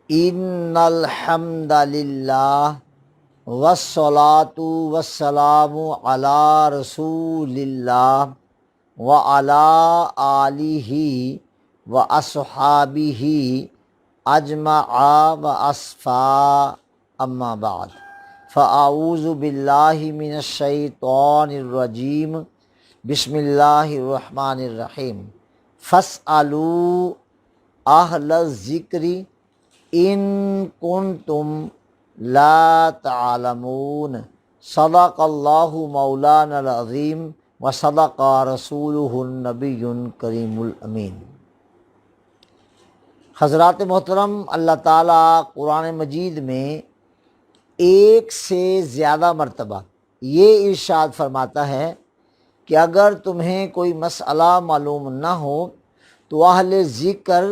ان الحمد للہ والصلاة والسلام علی رسول اللہ وعلی آلہ واصحابہ اجمع واصفا، اما بعد فاعوذ باللہ من الشیطان الرجیم، بسم اللہ الرحمن الرحیم۔ فاسألوا اہل الذکر ان کنتم لا تعلمون، صدق اللہ مولانا العظیم وصدق رسولہ النبی الکریم الامین۔ حضرات محترم، اللہ تعالیٰ قرآن مجید میں ایک سے زیادہ مرتبہ یہ ارشاد فرماتا ہے کہ اگر تمہیں کوئی مسئلہ معلوم نہ ہو تو اہل ذکر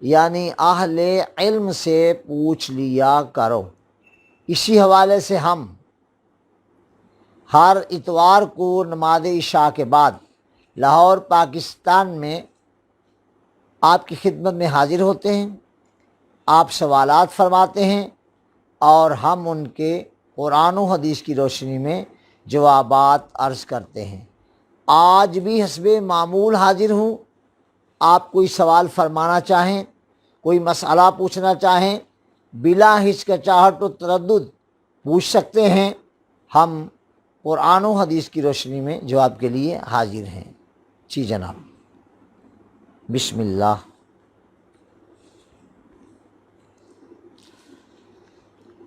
یعنی اہل علم سے پوچھ لیا کرو۔ اسی حوالے سے ہم ہر اتوار کو نماز عشاء کے بعد لاہور پاکستان میں آپ کی خدمت میں حاضر ہوتے ہیں، آپ سوالات فرماتے ہیں اور ہم ان کے قرآن و حدیث کی روشنی میں جوابات عرض کرتے ہیں۔ آج بھی حسب معمول حاضر ہوں، آپ کوئی سوال فرمانا چاہیں، کوئی مسئلہ پوچھنا چاہیں، بلا ہچکچاہٹ و تردد پوچھ سکتے ہیں۔ ہم قرآن و حدیث کی روشنی میں جواب کے لیے حاضر ہیں۔ جی جناب، بسم اللہ۔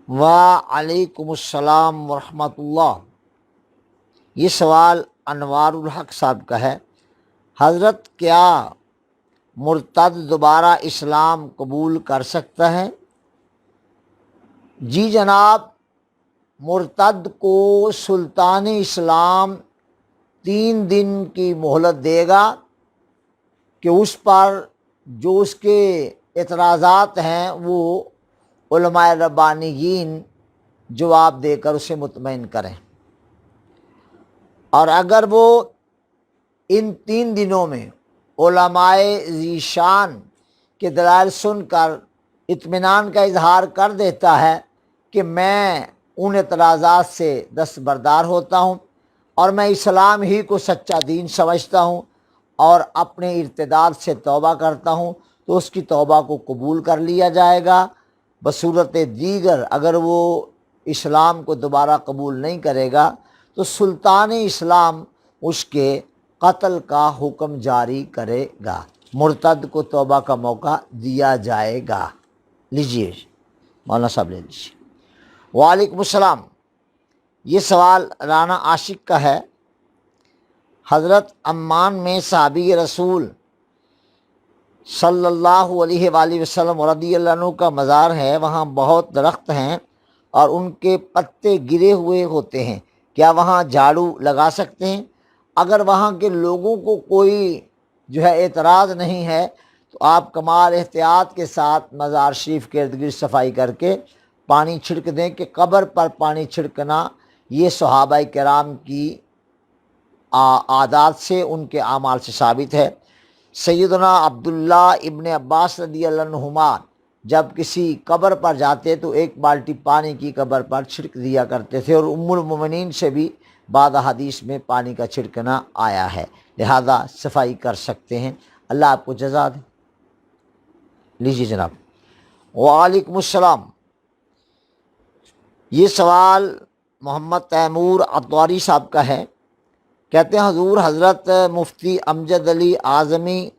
وعلیکم السلام ورحمۃ اللہ۔ یہ سوال انوار الحق صاحب کا ہے۔ حضرت، کیا مرتد دوبارہ اسلام قبول کر سکتا ہے؟ جی جناب، مرتد کو سلطان اسلام 3 دن کی مہلت دے گا کہ اس پر جو اس کے اعتراضات ہیں وہ علماء ربانیین جواب دے کر اسے مطمئن کریں، اور اگر وہ ان 3 دنوں میں علماء ذیشان کے دلائل سن کر اطمینان کا اظہار کر دیتا ہے کہ میں ان اعتراضات سے دستبردار ہوتا ہوں اور میں اسلام ہی کو سچا دین سمجھتا ہوں اور اپنے ارتداد سے توبہ کرتا ہوں، تو اس کی توبہ کو قبول کر لیا جائے گا۔ بصورت دیگر اگر وہ اسلام کو دوبارہ قبول نہیں کرے گا تو سلطان اسلام اس کے قتل کا حکم جاری کرے گا، مرتد کو توبہ کا موقع دیا جائے گا۔ لیجیے مولانا صاحب لے لیجیے۔ وعلیکم السلام۔ یہ سوال رانا عاشق کا ہے۔ حضرت عمان میں صحابی رسول صلی اللہ علیہ وآلہ وسلم رضی اللہ عنہ کا مزار ہے، وہاں بہت درخت ہیں اور ان کے پتے گرے ہوئے ہوتے ہیں، کیا وہاں جھاڑو لگا سکتے ہیں؟ اگر وہاں کے لوگوں کو کوئی اعتراض نہیں ہے تو آپ کمال احتیاط کے ساتھ مزار شریف کے ارد گرد صفائی کر کے پانی چھڑک دیں، کہ قبر پر پانی چھڑکنا یہ صحابہ کرام کی عادات سے، ان کے اعمال سے ثابت ہے۔ سیدنا عبداللہ ابن عباس رضی اللہ عنہما جب کسی قبر پر جاتے تو 1 بالٹی پانی کی قبر پر چھڑک دیا کرتے تھے، اور ام المومنین سے بھی بعض حدیث میں پانی کا چھڑکنا آیا ہے، لہذا صفائی کر سکتے ہیں۔ اللہ آپ کو جزا دے۔ لیجیے جناب۔ وعلیکم السلام۔ یہ سوال محمد تیمور اتواری صاحب کا ہے۔ کہتے ہیں حضور حضرت مفتی امجد علی اعظمی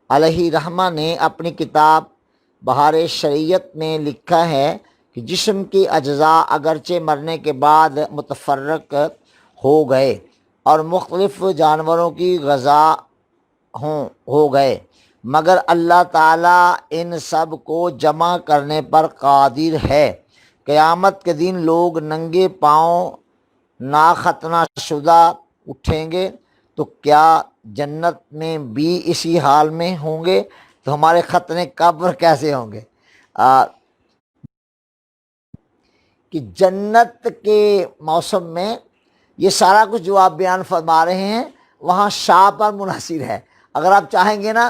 علیہ رحمہ نے اپنی کتاب بہار شریعت میں لکھا ہے کہ جسم کے اجزاء اگرچہ مرنے کے بعد متفرق ہو گئے اور مختلف جانوروں کی غذا ہو گئے، مگر اللہ تعالیٰ ان سب کو جمع کرنے پر قادر ہے۔ قیامت کے دن لوگ ننگے پاؤں ناختنہ شدہ اٹھیں گے، تو کیا جنت میں بھی اسی حال میں ہوں گے؟ تو ہمارے ختنے قبر کیسے ہوں گے؟ کہ جنت کے موسم میں یہ سارا کچھ جو آپ بیان فرما رہے ہیں وہاں شاہ پر منحصر ہے۔ اگر آپ چاہیں گے نا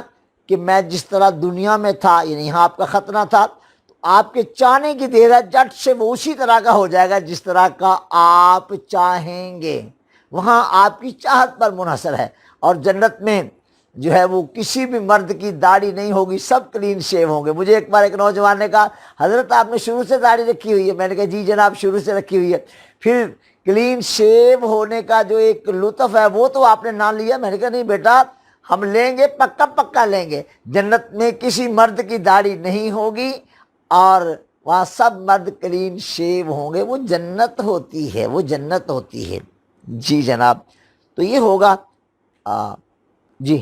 کہ میں جس طرح دنیا میں تھا، یعنی یہاں آپ کا ختنہ تھا، تو آپ کے چاہنے کی دیر ہے، جٹ سے وہ اسی طرح کا ہو جائے گا جس طرح کا آپ چاہیں گے، وہاں آپ کی چاہت پر منحصر ہے۔ اور جنت میں جو ہے وہ کسی بھی مرد کی داڑھی نہیں ہوگی، سب کلین شیو ہوں گے۔ مجھے ایک بار ایک نوجوان نے کہا، حضرت آپ نے شروع سے داڑھی رکھی ہوئی ہے؟ میں نے کہا جی جناب شروع سے رکھی ہوئی ہے۔ پھر کلین شیو ہونے کا جو ایک لطف ہے وہ تو آپ نے نہ لیا۔ میں نے کہا نہیں بیٹا، ہم لیں گے، پکا پکا لیں گے۔ جنت میں کسی مرد کی داڑھی نہیں ہوگی اور وہاں سب مرد کلین شیو ہوں گے۔ وہ جنت ہوتی ہے، وہ جنت ہوتی ہے۔ جی جناب، تو یہ ہوگا۔ جی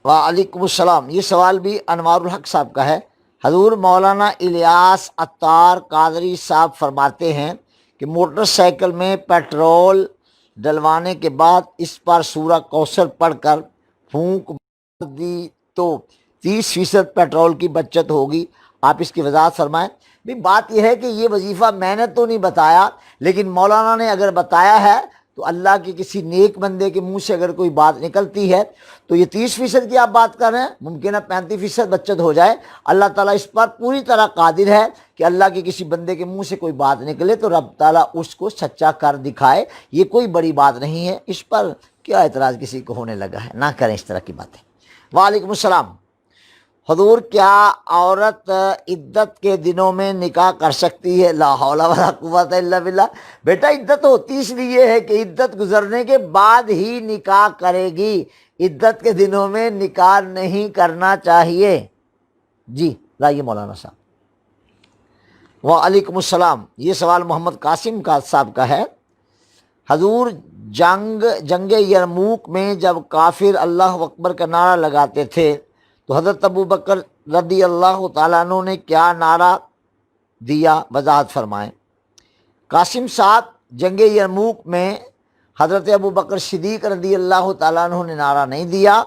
وعلیکم السلام۔ یہ سوال بھی انوار الحق صاحب کا ہے۔ حضور مولانا الیاس عطار قادری صاحب فرماتے ہیں کہ موٹر سائیکل میں پیٹرول ڈلوانے کے بعد اس پر سورہ کوثر پڑھ کر پھونک مار دی تو 30% پیٹرول کی بچت ہوگی، آپ اس کی وضاحت فرمائیں۔ بھی بات یہ ہے کہ یہ وظیفہ میں نے تو نہیں بتایا، لیکن مولانا نے اگر بتایا ہے تو اللہ کے کسی نیک بندے کے منہ سے اگر کوئی بات نکلتی ہے تو یہ 30% کی آپ بات کر رہے ہیں، ممکن ہے 35% بچت ہو جائے۔ اللہ تعالیٰ اس پر پوری طرح قادر ہے کہ اللہ کے کسی بندے کے منہ سے کوئی بات نکلے تو رب تعالیٰ اس کو سچا کر دکھائے۔ یہ کوئی بڑی بات نہیں ہے، اس پر کیا اعتراض کسی کو ہونے لگا ہے، نہ کریں اس طرح کی باتیں۔ وعلیکم السلام۔ حضور کیا عورت عدت کے دنوں میں نکاح کر سکتی ہے؟ لا حول ولا قوت الا باللہ۔ بیٹا عدت ہوتی اس لیے ہے کہ عدت گزرنے کے بعد ہی نکاح کرے گی، عدت کے دنوں میں نکاح نہیں کرنا چاہیے۔ جی لائیے مولانا صاحب۔ وعلیکم السلام۔ یہ سوال محمد قاسم صاحب کا ہے۔ حضور جنگ یرموک میں جب کافر اللہ اکبر کا نعرہ لگاتے تھے تو حضرت ابو بکر رضی اللہ تعالیٰ عنہ نے کیا نعرہ دیا؟ وضاحت فرمائیں۔ قاسم صاحب، جنگ یرموک میں حضرت ابو بکر صدیق رضی اللہ تعالیٰ عنہ نے نعرہ نہیں دیا،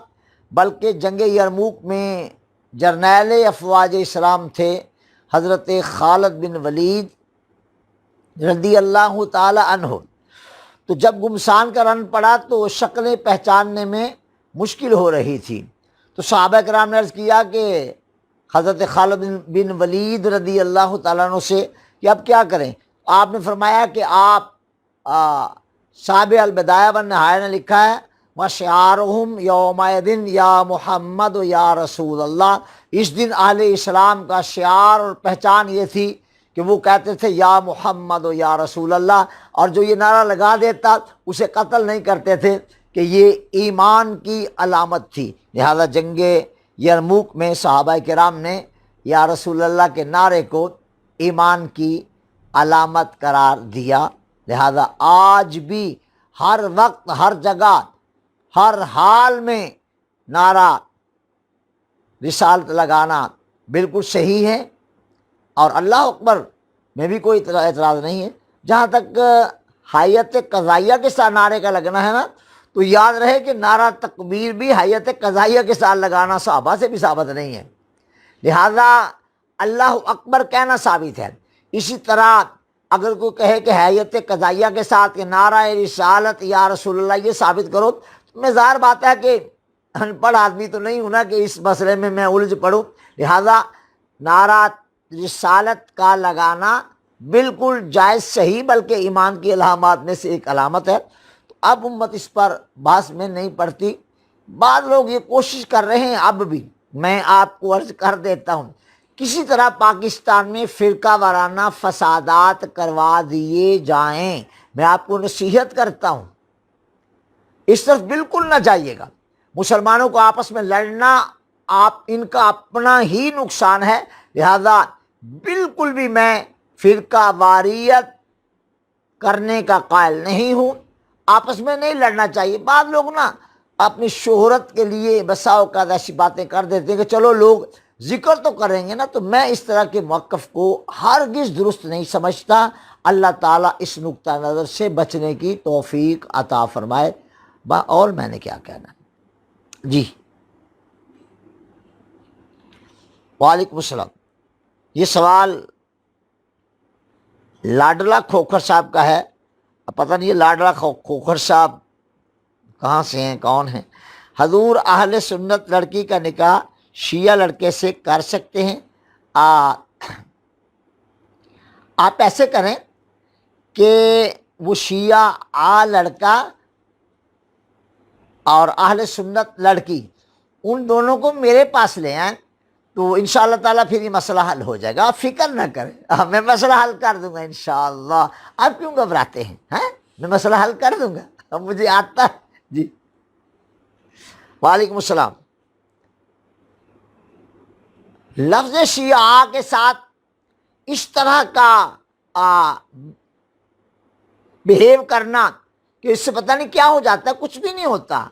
بلکہ جنگ یرموک میں جرنیل افواج اسلام تھے حضرت خالد بن ولید رضی اللہ تعالیٰ عنہ۔ تو جب گمسان کا رن پڑا تو شکلیں پہچاننے میں مشکل ہو رہی تھی، تو صحابہ کرام نے عرض کیا کہ حضرت خالد بن ولید رضی اللہ تعالیٰ عنہ سے کہ اب کیا کریں؟ آپ نے فرمایا کہ آپ صاحب البدایہ والنہایہ نے لکھا ہے وَشِعَارُهُمْ يَوْمَئِذٍ یا محمد یا رسول اللہ۔ اس دن اہل اسلام کا شعار اور پہچان یہ تھی کہ وہ کہتے تھے یا محمد یا رسول اللہ، اور جو یہ نعرہ لگا دیتا اسے قتل نہیں کرتے تھے کہ یہ ایمان کی علامت تھی۔ لہذا جنگ یرموک میں صحابہ کرام نے یا رسول اللہ کے نعرے کو ایمان کی علامت قرار دیا۔ لہذا آج بھی ہر وقت، ہر جگہ، ہر حال میں نعرہ رسالت لگانا بالکل صحیح ہے، اور اللہ اکبر میں بھی کوئی اعتراض نہیں ہے۔ جہاں تک حیت قضائیہ کے ساتھ نعرے کا لگنا ہے نا، تو یاد رہے کہ نعرہ تکبیر بھی حیت قضائیہ کے ساتھ لگانا صحابہ سے بھی ثابت نہیں ہے، لہذا اللہ اکبر کہنا ثابت ہے۔ اسی طرح اگر کوئی کہے کہ حیت قضائیہ کے ساتھ کہ نعرہ رسالت یا رسول اللہ یہ ثابت کرو، تو میں ظاہر بات ہے کہ ان پڑھ آدمی تو نہیں ہوں نا کہ اس مسئلے میں الجھ پڑوں۔ لہذا نعرہ رسالت کا لگانا بالکل جائز، صحیح، بلکہ ایمان کی علامات میں سے ایک علامت ہے۔ تو اب امت اس پر بحث میں نہیں پڑتی۔ بعض لوگ یہ کوشش کر رہے ہیں اب بھی، میں آپ کو عرض کر دیتا ہوں، کسی طرح پاکستان میں فرقہ وارانہ فسادات کروا دیے جائیں، میں آپ کو نصیحت کرتا ہوں اس طرف بالکل نہ جائیے گا۔ مسلمانوں کو آپس میں لڑنا ان کا اپنا ہی نقصان ہے، لہذا بالکل بھی میں فرقہ واریت کرنے کا قائل نہیں ہوں۔ آپس میں نہیں لڑنا چاہیے۔ بعض لوگ نا اپنی شہرت کے لیے بسا اوقات ایسی باتیں کر دیتے ہیں کہ چلو لوگ ذکر تو کریں گے نا، تو میں اس طرح کے موقف کو ہرگز درست نہیں سمجھتا۔ اللہ تعالیٰ اس نقطہ نظر سے بچنے کی توفیق عطا فرمائے۔ اور میں نے کیا کہنا؟ جی وعلیکم السلام۔ یہ سوال لاڈلا کھوکھر صاحب کا ہے۔ اب پتہ نہیں یہ لاڈلا کھوکھر صاحب کہاں سے ہیں، کون ہیں؟ حضور اہل سنت لڑکی کا نکاح شیعہ لڑکے سے کر سکتے ہیں؟ آپ ایسے کریں کہ وہ شیعہ لڑکا اور اہل سنت لڑکی ان دونوں کو میرے پاس لے آئیں، تو انشاءاللہ تعالیٰ پھر یہ مسئلہ حل ہو جائے گا، آپ فکر نہ کریں، میں مسئلہ حل کر دوں گا انشاءاللہ۔ آپ کیوں گھبراتے ہیں؟ میں مسئلہ حل کر دوں گا، اب مجھے آتا ہے۔ جی وعلیکم السلام۔ لفظ شیعہ کے ساتھ اس طرح کا بہیو کرنا کہ اس سے پتہ نہیں کیا ہو جاتا ہے، کچھ بھی نہیں ہوتا۔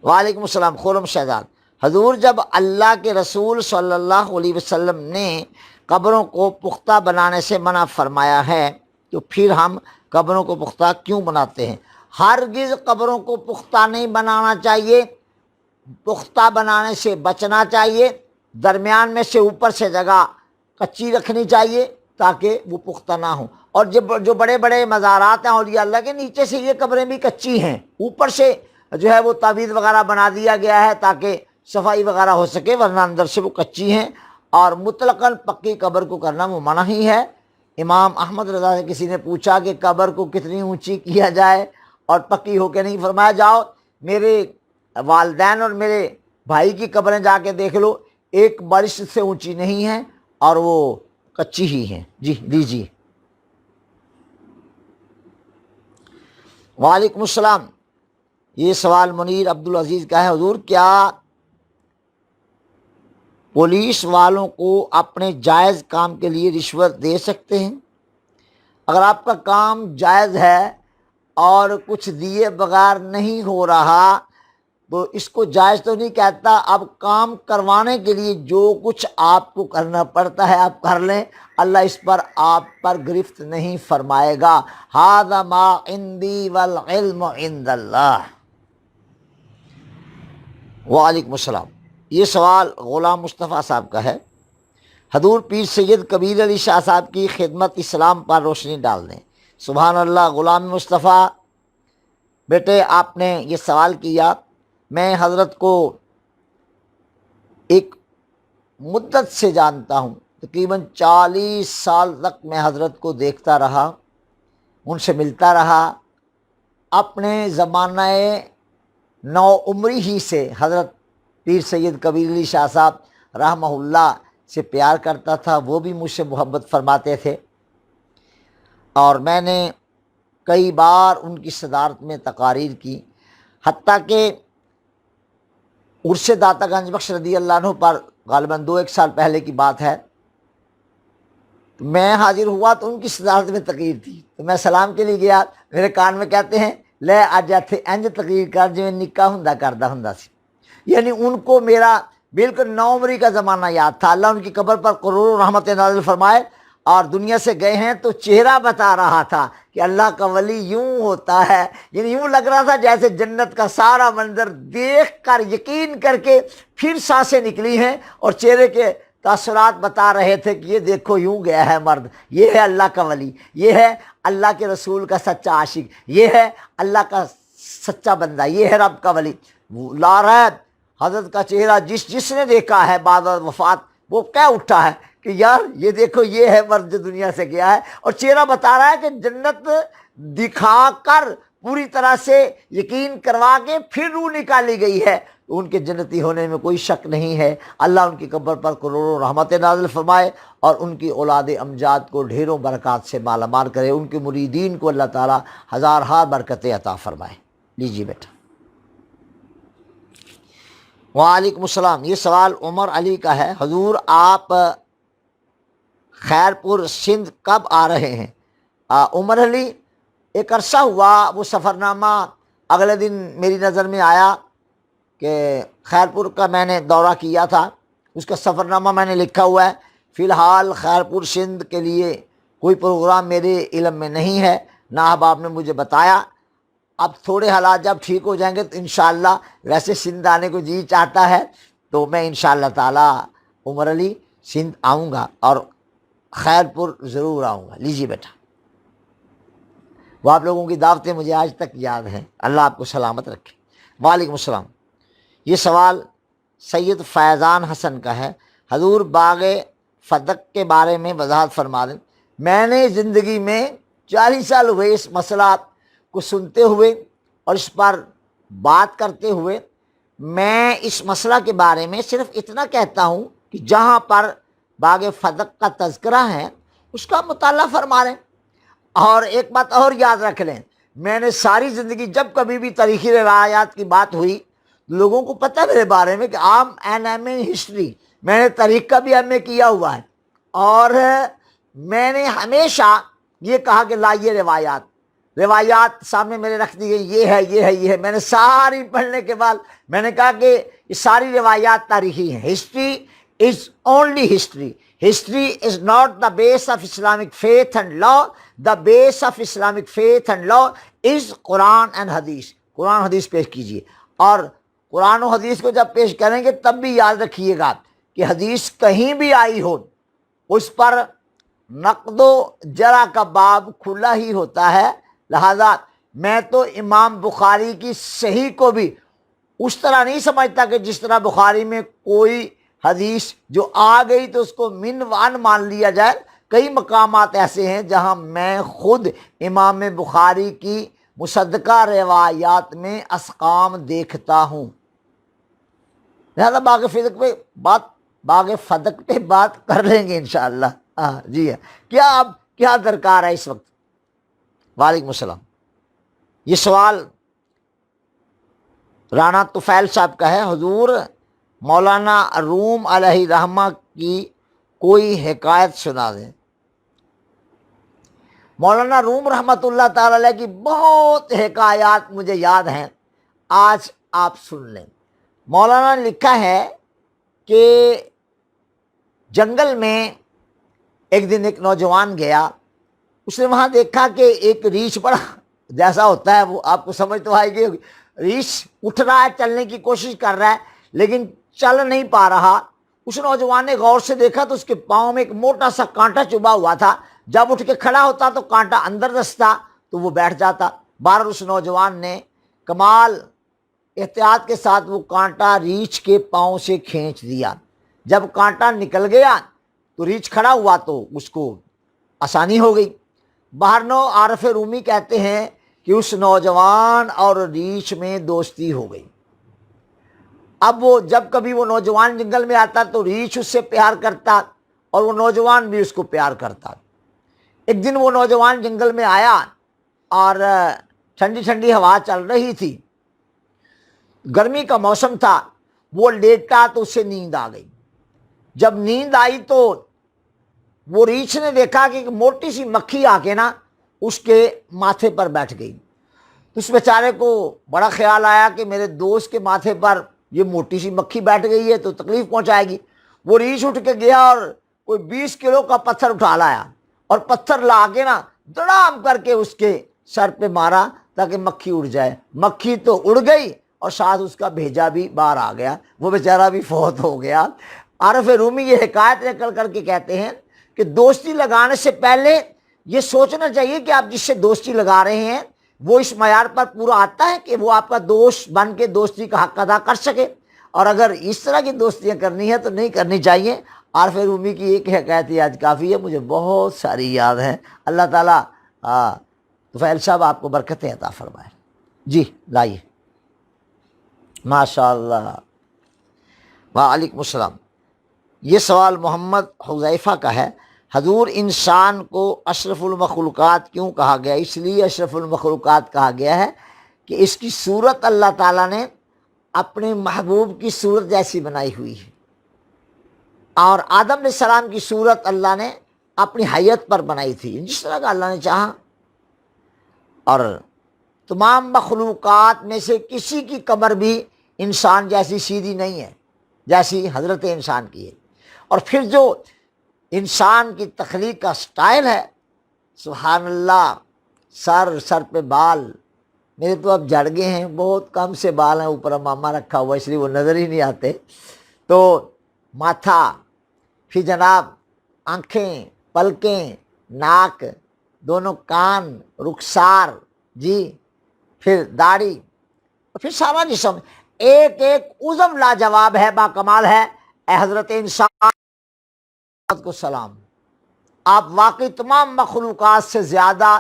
وعلیکم السلام خورم شہزاد۔ حضور جب اللہ کے رسول صلی اللہ علیہ وسلم نے قبروں کو پختہ بنانے سے منع فرمایا ہے تو پھر ہم قبروں کو پختہ کیوں بناتے ہیں؟ ہرگز قبروں کو پختہ نہیں بنانا چاہیے، پختہ بنانے سے بچنا چاہیے، درمیان میں سے اوپر سے جگہ کچی رکھنی چاہیے تاکہ وہ پختہ نہ ہوں۔ اور جو بڑے بڑے مزارات ہیں اولیاء اللہ کے، نیچے سے یہ قبریں بھی کچی ہیں، اوپر سے جو ہے وہ تعویذ وغیرہ بنا دیا گیا ہے تاکہ صفائی وغیرہ ہو سکے، ورنہ اندر سے وہ کچی ہیں۔ اور مطلقاً پکی قبر کو کرنا وہ منع ہی ہے۔ امام احمد رضا سے کسی نے پوچھا کہ قبر کو کتنی اونچی کیا جائے اور پکی ہو کے نہیں، فرمایا جاؤ میرے والدین اور میرے بھائی کی قبریں جا کے دیکھ لو، ایک بارش سے اونچی نہیں ہیں اور وہ کچی ہی ہیں۔ جی لیجیے۔ وعلیکم السلام۔ یہ سوال منیر عبدالعزیز کا ہے، حضور کیا پولیس والوں کو اپنے جائز کام کے لیے رشوت دے سکتے ہیں؟ اگر آپ کا کام جائز ہے اور کچھ دیے بغیر نہیں ہو رہا تو اس کو جائز تو نہیں کہتا۔ اب کام کروانے کے لیے جو کچھ آپ کو کرنا پڑتا ہے آپ کر لیں، اللہ اس پر آپ پر گرفت نہیں فرمائے گا۔ ھذا ما عندی والعلم عند اللہ۔ وعلیکم السلام۔ یہ سوال غلام مصطفیٰ صاحب کا ہے، حضور پیر سید کبیر علی شاہ صاحب کی خدمت اسلام پر روشنی ڈال دیں۔ سبحان اللہ۔ غلام مصطفیٰ بیٹے آپ نے یہ سوال کیا، میں حضرت کو ایک مدت سے جانتا ہوں، تقریباً 40 سال تک میں حضرت کو دیکھتا رہا، ان سے ملتا رہا۔ اپنے زمانہ نو عمری ہی سے حضرت پیر سید کبیر علی شاہ صاحب رحمہ اللہ سے پیار کرتا تھا، وہ بھی مجھ سے محبت فرماتے تھے، اور میں نے کئی بار ان کی صدارت میں تقاریر کی، حتیٰ کہ عرس داتا گنج بخش رضی اللہ عنہ پر غالباً 2-1 سال پہلے کی بات ہے، میں حاضر ہوا تو ان کی صدارت میں تقریر تھی، تو میں سلام کے لیے گیا، میرے کان میں کہتے ہیں لے اج ایتھے انج تقریر کر جو نکاح ہوندا کردا ہوندا سی۔ یعنی ان کو میرا بالکل نو عمری کا زمانہ یاد تھا۔ اللہ ان کی قبر پر کروڑوں رحمت نازل فرمائے، اور دنیا سے گئے ہیں تو چہرہ بتا رہا تھا کہ اللہ کا ولی یوں ہوتا ہے، یعنی یوں لگ رہا تھا جیسے جنت کا سارا منظر دیکھ کر یقین کر کے پھر سانسیں نکلی ہیں، اور چہرے کے تاثرات بتا رہے تھے کہ یہ دیکھو یوں گیا ہے مرد، یہ ہے اللہ کا ولی، یہ ہے اللہ کے رسول کا سچا عاشق، یہ ہے اللہ کا سچا بندہ، یہ ہے رب کا ولی۔ لا ریب حضرت کا چہرہ جس نے دیکھا ہے بعد وفات وہ کہہ اٹھا ہے کہ یار یہ دیکھو یہ ہے مرد جو دنیا سے گیا ہے، اور چہرہ بتا رہا ہے کہ جنت دکھا کر پوری طرح سے یقین کروا کے پھر روح نکالی گئی ہے، ان کے جنتی ہونے میں کوئی شک نہیں ہے۔ اللہ ان کی قبر پر کروڑوں رحمت نازل فرمائے اور ان کی اولاد امجاد کو ڈھیروں برکات سے مالا مال کرے، ان کے مریدین کو اللہ تعالیٰ ہزارہا برکتیں عطا فرمائے۔ لیجیے بیٹا۔ وعلیکم السلام۔ یہ سوال عمر علی کا ہے، حضور آپ خیرپور سندھ کب آ رہے ہیں؟ عمر علی ایک عرصہ ہوا، وہ سفر نامہ اگلے دن میری نظر میں آیا کہ خیرپور کا میں نے دورہ کیا تھا، اس کا سفر نامہ میں نے لکھا ہوا ہے۔ فی الحال خیرپور سندھ کے لیے کوئی پروگرام میرے علم میں نہیں ہے، نہ احباب نے مجھے بتایا۔ اب تھوڑے حالات جب ٹھیک ہو جائیں گے تو انشاءاللہ، ویسے سندھ آنے کو جی چاہتا ہے تو میں انشاءاللہ تعالی عمر علی سندھ آؤں گا اور خیرپور ضرور آؤں گا۔ لیجیے بیٹا۔ وہ آپ لوگوں کی دعوتیں مجھے آج تک یاد ہیں، اللہ آپ کو سلامت رکھے۔ وعلیکم السلام۔ یہ سوال سید فیضان حسن کا ہے، حضور باغ فدق کے بارے میں وضاحت فرما دیں۔ میں نے زندگی میں 40 سال ہوئے اس مسئلہ کو سنتے ہوئے اور اس پر بات کرتے ہوئے۔ میں اس مسئلہ کے بارے میں صرف اتنا کہتا ہوں کہ جہاں پر باغ فدق کا تذکرہ ہے اس کا مطالعہ فرما لیں۔ اور ایک بات اور یاد رکھ لیں، میں نے ساری زندگی جب کبھی بھی تاریخی روایات کی بات ہوئی، لوگوں کو پتہ ہے میرے بارے میں کہ ایم اے ہسٹری، میں نے تاریخ کا بھی ایم اے کیا ہوا ہے، اور میں نے ہمیشہ یہ کہا کہ لائیے روایات سامنے میرے رکھ دی گئی، یہ ہے یہ ہے یہ ہے۔ میں نے ساری پڑھنے کے بعد میں نے کہا کہ یہ ساری روایات تاریخی ہیں۔ History is only history. History is not the base of Islamic faith and law. The base of Islamic faith and law is Quran and حدیث. قرآن حدیث پیش کیجیے، اور قرآن و حدیث کو جب پیش کریں گے تب بھی یاد رکھیے گا کہ حدیث کہیں بھی آئی ہو اس پر نقد و جرح کا باب کھلا ہی ہوتا ہے۔ لہذا میں تو امام بخاری کی صحیح کو بھی اس طرح نہیں سمجھتا کہ جس طرح بخاری میں کوئی حدیث جو آ گئی تو اس کو من وان مان لیا جائے۔ کئی مقامات ایسے ہیں جہاں میں خود امام بخاری کی مصدقہ روایات میں اسقام دیکھتا ہوں۔ لہذا باغ فدق پہ بات کر لیں گے انشاءاللہ۔ جی ہاں، کیا درکار ہے اس وقت؟ وعلیکم السلام۔ یہ سوال رانا طفیل صاحب کا ہے، حضور مولانا روم علیہ رحمہ کی کوئی حکایت سنا دیں۔ مولانا روم رحمۃ اللہ تعالی علیہ کی بہت حکایات مجھے یاد ہیں، آج آپ سن لیں۔ مولانا نے لکھا ہے کہ جنگل میں ایک دن ایک نوجوان گیا، اس نے وہاں دیکھا کہ ایک ریچھ بڑا جیسا ہوتا ہے، وہ آپ کو سمجھ تو آئے گی، ریچھ اٹھ رہا ہے، چلنے کی کوشش کر رہا ہے لیکن چل نہیں پا رہا۔ اس نوجوان نے غور سے دیکھا تو اس کے پاؤں میں ایک موٹا سا کانٹا چبھا ہوا تھا، جب اٹھ کے کھڑا ہوتا تو کانٹا اندر دستا تو وہ بیٹھ جاتا۔ بہرحال اس نوجوان نے کمال احتیاط کے ساتھ وہ کانٹا ریچھ کے پاؤں سے کھینچ دیا۔ جب کانٹا نکل گیا تو ریچھ کھڑا ہوا تو اس کو آسانی ہو گئی۔ بہرنو عارف رومی کہتے ہیں کہ اس نوجوان اور ریچھ میں دوستی ہو گئی۔ اب وہ جب کبھی وہ نوجوان جنگل میں آتا تو ریچھ اس سے پیار کرتا اور وہ نوجوان بھی اس کو پیار کرتا۔ ایک دن وہ نوجوان جنگل میں آیا اور ٹھنڈی ٹھنڈی ہوا چل رہی تھی، گرمی کا موسم تھا، وہ لیٹا تو اسے نیند آ گئی۔ جب نیند آئی تو وہ ریچھ نے دیکھا کہ ایک موٹی سی مکھی آ کے نا اس کے ماتھے پر بیٹھ گئی۔ اس بیچارے کو بڑا خیال آیا کہ میرے دوست کے ماتھے پر یہ موٹی سی مکھی بیٹھ گئی ہے تو تکلیف پہنچائے گی۔ وہ ریچھ اٹھ کے گیا اور کوئی 20 کلو کا پتھر اٹھا لایا اور پتھر لا کے نا دڑام کر کے اس کے سر پہ مارا تاکہ مکھی اڑ جائے۔ مکھی تو اڑ گئی اور ساتھ اس کا بھیجا بھی باہر آ گیا، وہ بیچارہ بھی فوت ہو گیا۔ عارف رومی یہ حکایت نکل کر کے کہتے ہیں کہ دوستی لگانے سے پہلے یہ سوچنا چاہیے کہ آپ جس سے دوستی لگا رہے ہیں وہ اس معیار پر پورا آتا ہے کہ وہ آپ کا دوست بن کے دوستی کا حق ادا کر سکے، اور اگر اس طرح کی دوستیاں کرنی ہے تو نہیں کرنی چاہیے۔ عارف رومی کی ایک حکایت آج کافی ہے، مجھے بہت ساری یاد ہیں۔ اللہ تعالیٰ طفیل صاحب آپ کو برکتیں عطا فرمائے۔ جی لائیے۔ ماشاء اللہ۔ وعلیکم السلام۔ یہ سوال محمد حذیفہ کا ہے، حضور انسان کو اشرف المخلوقات کیوں کہا گیا؟ اس لیے اشرف المخلوقات کہا گیا ہے کہ اس کی صورت اللہ تعالیٰ نے اپنے محبوب کی صورت جیسی بنائی ہوئی ہے، اور آدم علیہ السلام کی صورت اللہ نے اپنی حیت پر بنائی تھی جس طرح کا اللہ نے چاہا، اور تمام مخلوقات میں سے کسی کی کمر بھی انسان جیسی سیدھی نہیں ہے جیسی حضرت انسان کی ہے۔ اور پھر جو انسان کی تخلیق کا سٹائل ہے، سبحان اللہ، سر پہ بال، میرے تو اب جڑ گئے ہیں، بہت کم سے بال ہیں، اوپر امامہ رکھا ہوا اس لیے وہ نظر ہی نہیں آتے، تو ماتھا، پھر جناب آنکھیں، پلکیں، ناک، دونوں کان، رخسار، جی، پھر داڑھی، اور پھر سارا جسم، ایک ایک عزم لاجواب ہے، با کمال ہے۔ اے حضرت انسان کو سلام، آپ واقعی تمام مخلوقات سے زیادہ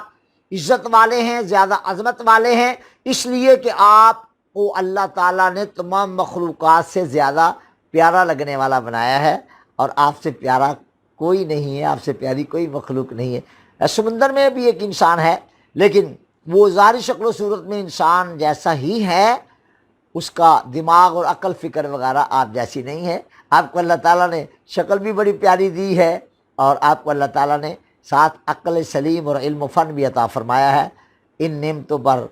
عزت والے ہیں، زیادہ عظمت والے ہیں، اس لیے کہ آپ کو اللہ تعالیٰ نے تمام مخلوقات سے زیادہ پیارا لگنے والا بنایا ہے، اور آپ سے پیارا کوئی نہیں ہے، آپ سے پیاری کوئی مخلوق نہیں ہے۔ سمندر میں بھی ایک انسان ہے، لیکن وہ ظاہری شکل و صورت میں انسان جیسا ہی ہے، اس کا دماغ اور عقل فکر وغیرہ آپ جیسی نہیں ہے۔ آپ کو اللہ تعالیٰ نے شکل بھی بڑی پیاری دی ہے، اور آپ کو اللہ تعالیٰ نے ساتھ عقل سلیم اور علم و فن بھی عطا فرمایا ہے۔ ان نعمتوں پر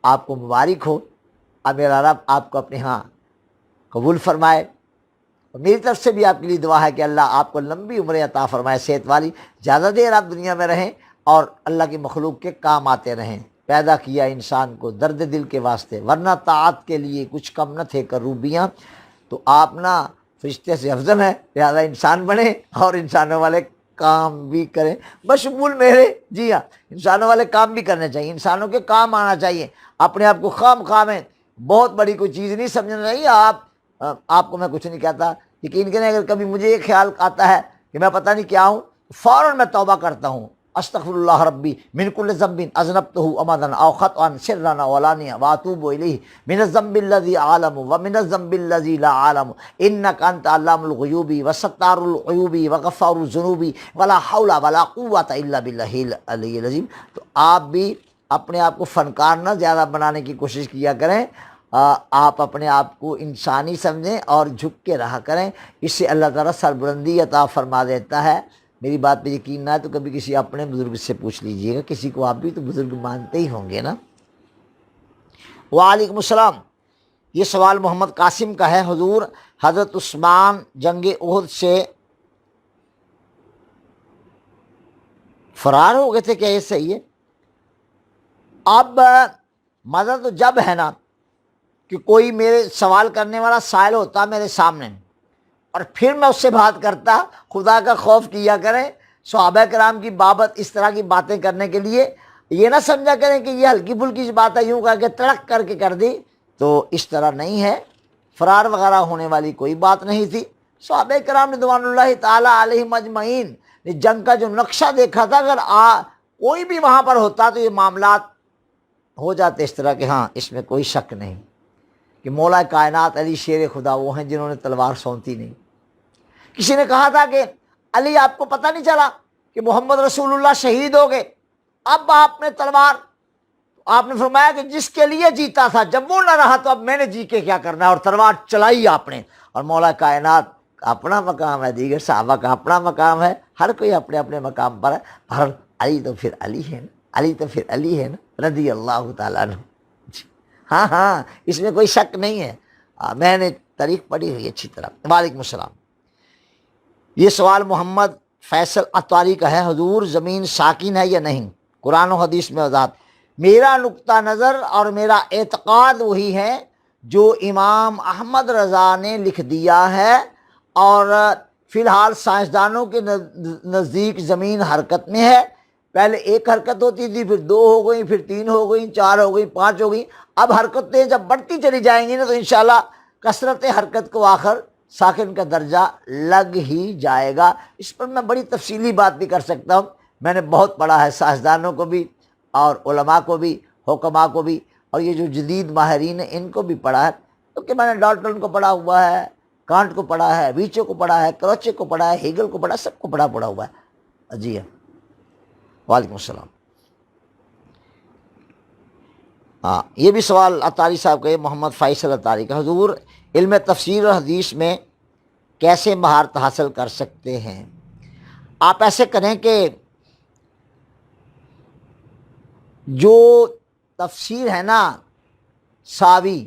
آپ کو مبارک ہو، اب میرا رب آپ کو اپنے ہاں قبول فرمائے، اور میری طرف سے بھی آپ کے لیے دعا ہے کہ اللہ آپ کو لمبی عمریں عطا فرمائے، صحت والی، زیادہ دیر آپ دنیا میں رہیں اور اللہ کی مخلوق کے کام آتے رہیں۔ پیدا کیا انسان کو درد دل کے واسطے، ورنہ طاعت کے لیے کچھ کم نہ تھے کروبیاں، تو آپ نا فرشتے سے افضل ہیں، لہٰذا انسان بنے اور انسانوں والے کام بھی کریں بشمول میرے۔ جی ہاں، انسانوں والے کام بھی کرنے چاہیے، انسانوں کے کام آنا چاہیے، اپنے آپ کو خام خواہ میں بہت بڑی کوئی چیز نہیں سمجھنا چاہیے۔ آپ کو میں کچھ نہیں کہتا، یقین کریں اگر کبھی مجھے یہ خیال آتا ہے کہ میں پتہ نہیں کیا ہوں، فوراً میں توبہ کرتا ہوں، استغفر اللہ ربی من کل ذنب اذنبتہ عمدا او خطأ سرا او علانیہ واتوب الیہ من الذنب الذی اعلم ومن الذنب الذی لا اعلم انک انت علام الغیوب وستار العیوب وغفار الذنوب ولا حول ولا قوۃ الا باللہ العلی العظیم۔ تو آپ بھی اپنے آپ کو فنکار نہ زیادہ بنانے کی کوشش کیا کریں، آپ اپنے آپ کو انسانی سمجھیں اور جھک کے رہا کریں، اس سے اللہ تعالیٰ سربلندی عطا فرما دیتا ہے۔ میری بات پہ یقین نہ ہے تو کبھی کسی اپنے بزرگ سے پوچھ لیجئے گا، کسی کو آپ بھی تو بزرگ مانتے ہی ہوں گے نا۔ وعلیکم السلام۔ یہ سوال محمد قاسم کا ہے، حضور حضرت عثمان جنگ احد سے فرار ہو گئے تھے، کیا یہ صحیح ہے؟ اب مزہ تو جب ہے نا کہ کوئی میرے سوال کرنے والا سائل ہوتا میرے سامنے اور پھر میں اس سے بات کرتا، خدا کا خوف کیا کریں صحابہ کرام کی بابت اس طرح کی باتیں کرنے کے لیے، یہ نہ سمجھا کریں کہ یہ ہلکی پھلکی بات ہے، یوں کر کے تڑک کر کے کر دی، تو اس طرح نہیں ہے، فرار وغیرہ ہونے والی کوئی بات نہیں تھی۔ صحابہ کرام رضوان اللہ تعالیٰ علیہم اجمعین نے جنگ کا جو نقشہ دیکھا تھا، اگر کوئی بھی وہاں پر ہوتا تو یہ معاملات ہو جاتے اس طرح کہ ہاں اس میں کوئی شک نہیں کہ مولا کائنات علی شیر خدا وہ ہیں جنہوں نے تلوار سونتی نہیں۔ کسی نے کہا تھا کہ علی آپ کو پتہ نہیں چلا کہ محمد رسول اللہ شہید ہو گئے، اب آپ نے تلوار، آپ نے فرمایا کہ جس کے لیے جیتا تھا جب وہ نہ رہا تو اب میں نے جی کے کیا کرنا ہے، اور تلوار چلائی آپ نے، اور مولا کائنات کا اپنا مقام ہے، دیگر صحابہ کا اپنا مقام ہے، ہر کوئی اپنے اپنے مقام پر ہے، اور علی تو پھر علی ہے نا، علی تو پھر علی ہے نا رضی اللہ تعالیٰ عنہ۔ ہاں ہاں اس میں کوئی شک نہیں ہے، میں نے تاریخ پڑھی ہوئی اچھی طرح۔ وعلیکم السلام۔ یہ سوال محمد فیصل اتواری کا ہے، حضور زمین ساکن ہے یا نہیں، قرآن و حدیث میں وضاحت۔ میرا نقطہ نظر اور میرا اعتقاد وہی ہے جو امام احمد رضا نے لکھ دیا ہے، اور فی الحال سائنسدانوں کے نزدیک زمین حرکت میں ہے، پہلے ایک حرکت ہوتی تھی، پھر دو ہو گئیں، پھر تین ہو گئیں، چار ہو گئیں، پانچ ہو گئیں، اب حرکتیں جب بڑھتی چلی جائیں گی نا تو انشاءاللہ کثرت حرکت کو آخر ساکن کا درجہ لگ ہی جائے گا۔ اس پر میں بڑی تفصیلی بات بھی کر سکتا ہوں، میں نے بہت پڑھا ہے، سائنسدانوں کو بھی اور علماء کو بھی، حکماء کو بھی، اور یہ جو جدید ماہرین ہیں ان کو بھی پڑھا ہے، کیونکہ میں نے ڈالٹن کو پڑھا ہوا ہے، کانٹ کو پڑھا ہے، ویچو کو پڑھا ہے، کروچے کو پڑھا ہے، ہیگل کو پڑھا ہے، سب کو پڑھا ہوا ہے۔ جی ہاں، وعلیکم السلام۔ ہاں یہ بھی سوال اتاری صاحب کا ہے، محمد فیصل اتاری کا، حضور علم تفسیر اور حدیث میں کیسے مہارت حاصل کر سکتے ہیں؟ آپ ایسے کریں کہ جو تفسیر ہے نا ساوی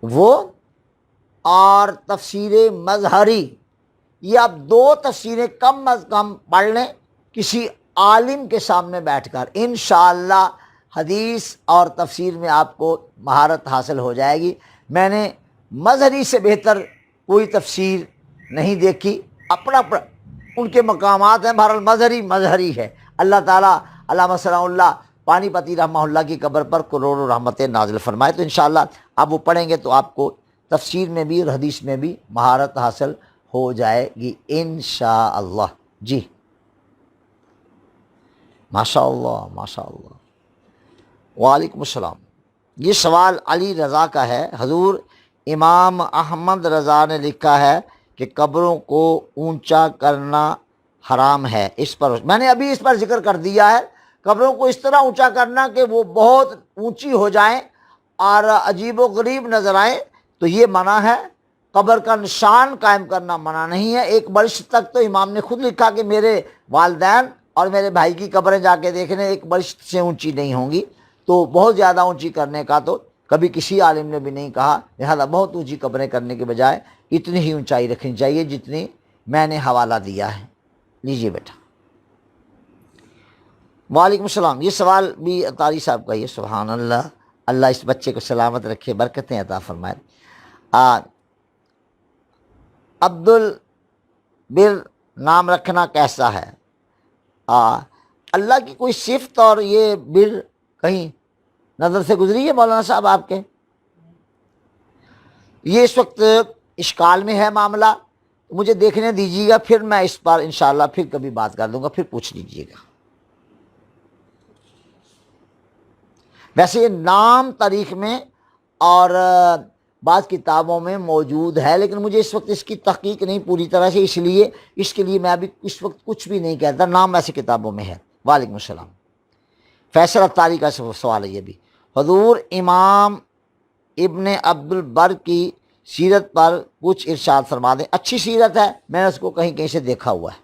وہ، اور تفسیر مظہری، یہ آپ دو تفسیریں کم از کم پڑھ لیں کسی عالم کے سامنے بیٹھ کر، انشاءاللہ حدیث اور تفسیر میں آپ کو مہارت حاصل ہو جائے گی۔ میں نے مظہری سے بہتر کوئی تفسیر نہیں دیکھی، اپنا ان کے مقامات ہیں، بہرحال مظہری ہے، اللہ تعالیٰ علامہ ثناء اللہ پانی پتی رحمہ اللہ کی قبر پر کروڑوں رحمتیں نازل فرمائے۔ تو انشاءاللہ آپ وہ پڑھیں گے تو آپ کو تفسیر میں بھی اور حدیث میں بھی مہارت حاصل ہو جائے گی انشاءاللہ۔ جی ماشاءاللہ ماشاءاللہ۔ وعلیکم السلام۔ یہ سوال علی رضا کا ہے۔ حضور امام احمد رضا نے لکھا ہے کہ قبروں کو اونچا کرنا حرام ہے، اس پر میں نے ابھی اس پر ذکر کر دیا ہے۔ قبروں کو اس طرح اونچا کرنا کہ وہ بہت اونچی ہو جائیں اور عجیب و غریب نظر آئیں تو یہ منع ہے۔ قبر کا نشان قائم کرنا منع نہیں ہے۔ ایک برش تک تو امام نے خود لکھا کہ میرے والدین اور میرے بھائی کی قبریں جا کے دیکھنے ایک برش سے اونچی نہیں ہوں گی، تو بہت زیادہ اونچی کرنے کا تو کبھی کسی عالم نے بھی نہیں کہا۔ لہذا بہت اونچی قبریں کرنے کے بجائے اتنی ہی اونچائی رکھنی چاہیے جتنی میں نے حوالہ دیا ہے۔ لیجیے بیٹا۔ وعلیکم السلام۔ یہ سوال بھی اطاری صاحب کا، یہ سبحان اللہ، اللہ اس بچے کو سلامت رکھے، برکتیں عطا فرمائے۔ عبد البر نام رکھنا کیسا ہے؟ اللہ کی کوئی صفت اور یہ بر کہیں نظر سے گزری ہے مولانا صاحب آپ کے؟ یہ اس وقت اشکال میں ہے معاملہ، مجھے دیکھنے دیجیے گا، پھر میں اس پر انشاءاللہ پھر کبھی بات کر دوں گا، پھر پوچھ لیجیے گا۔ ویسے یہ نام تاریخ میں اور بعض کتابوں میں موجود ہے، لیکن مجھے اس وقت اس کی تحقیق نہیں پوری طرح سے، اس کے لیے میں ابھی اس وقت کچھ بھی نہیں کہتا۔ نام ایسی کتابوں میں ہے۔ وعلیکم السلام۔ فیصل اتاری کا سوال ہے یہ بھی۔ حضور امام ابن عبد البر کی سیرت پر کچھ ارشاد فرما دیں۔ اچھی سیرت ہے، میں نے اس کو کہیں سے دیکھا ہوا ہے۔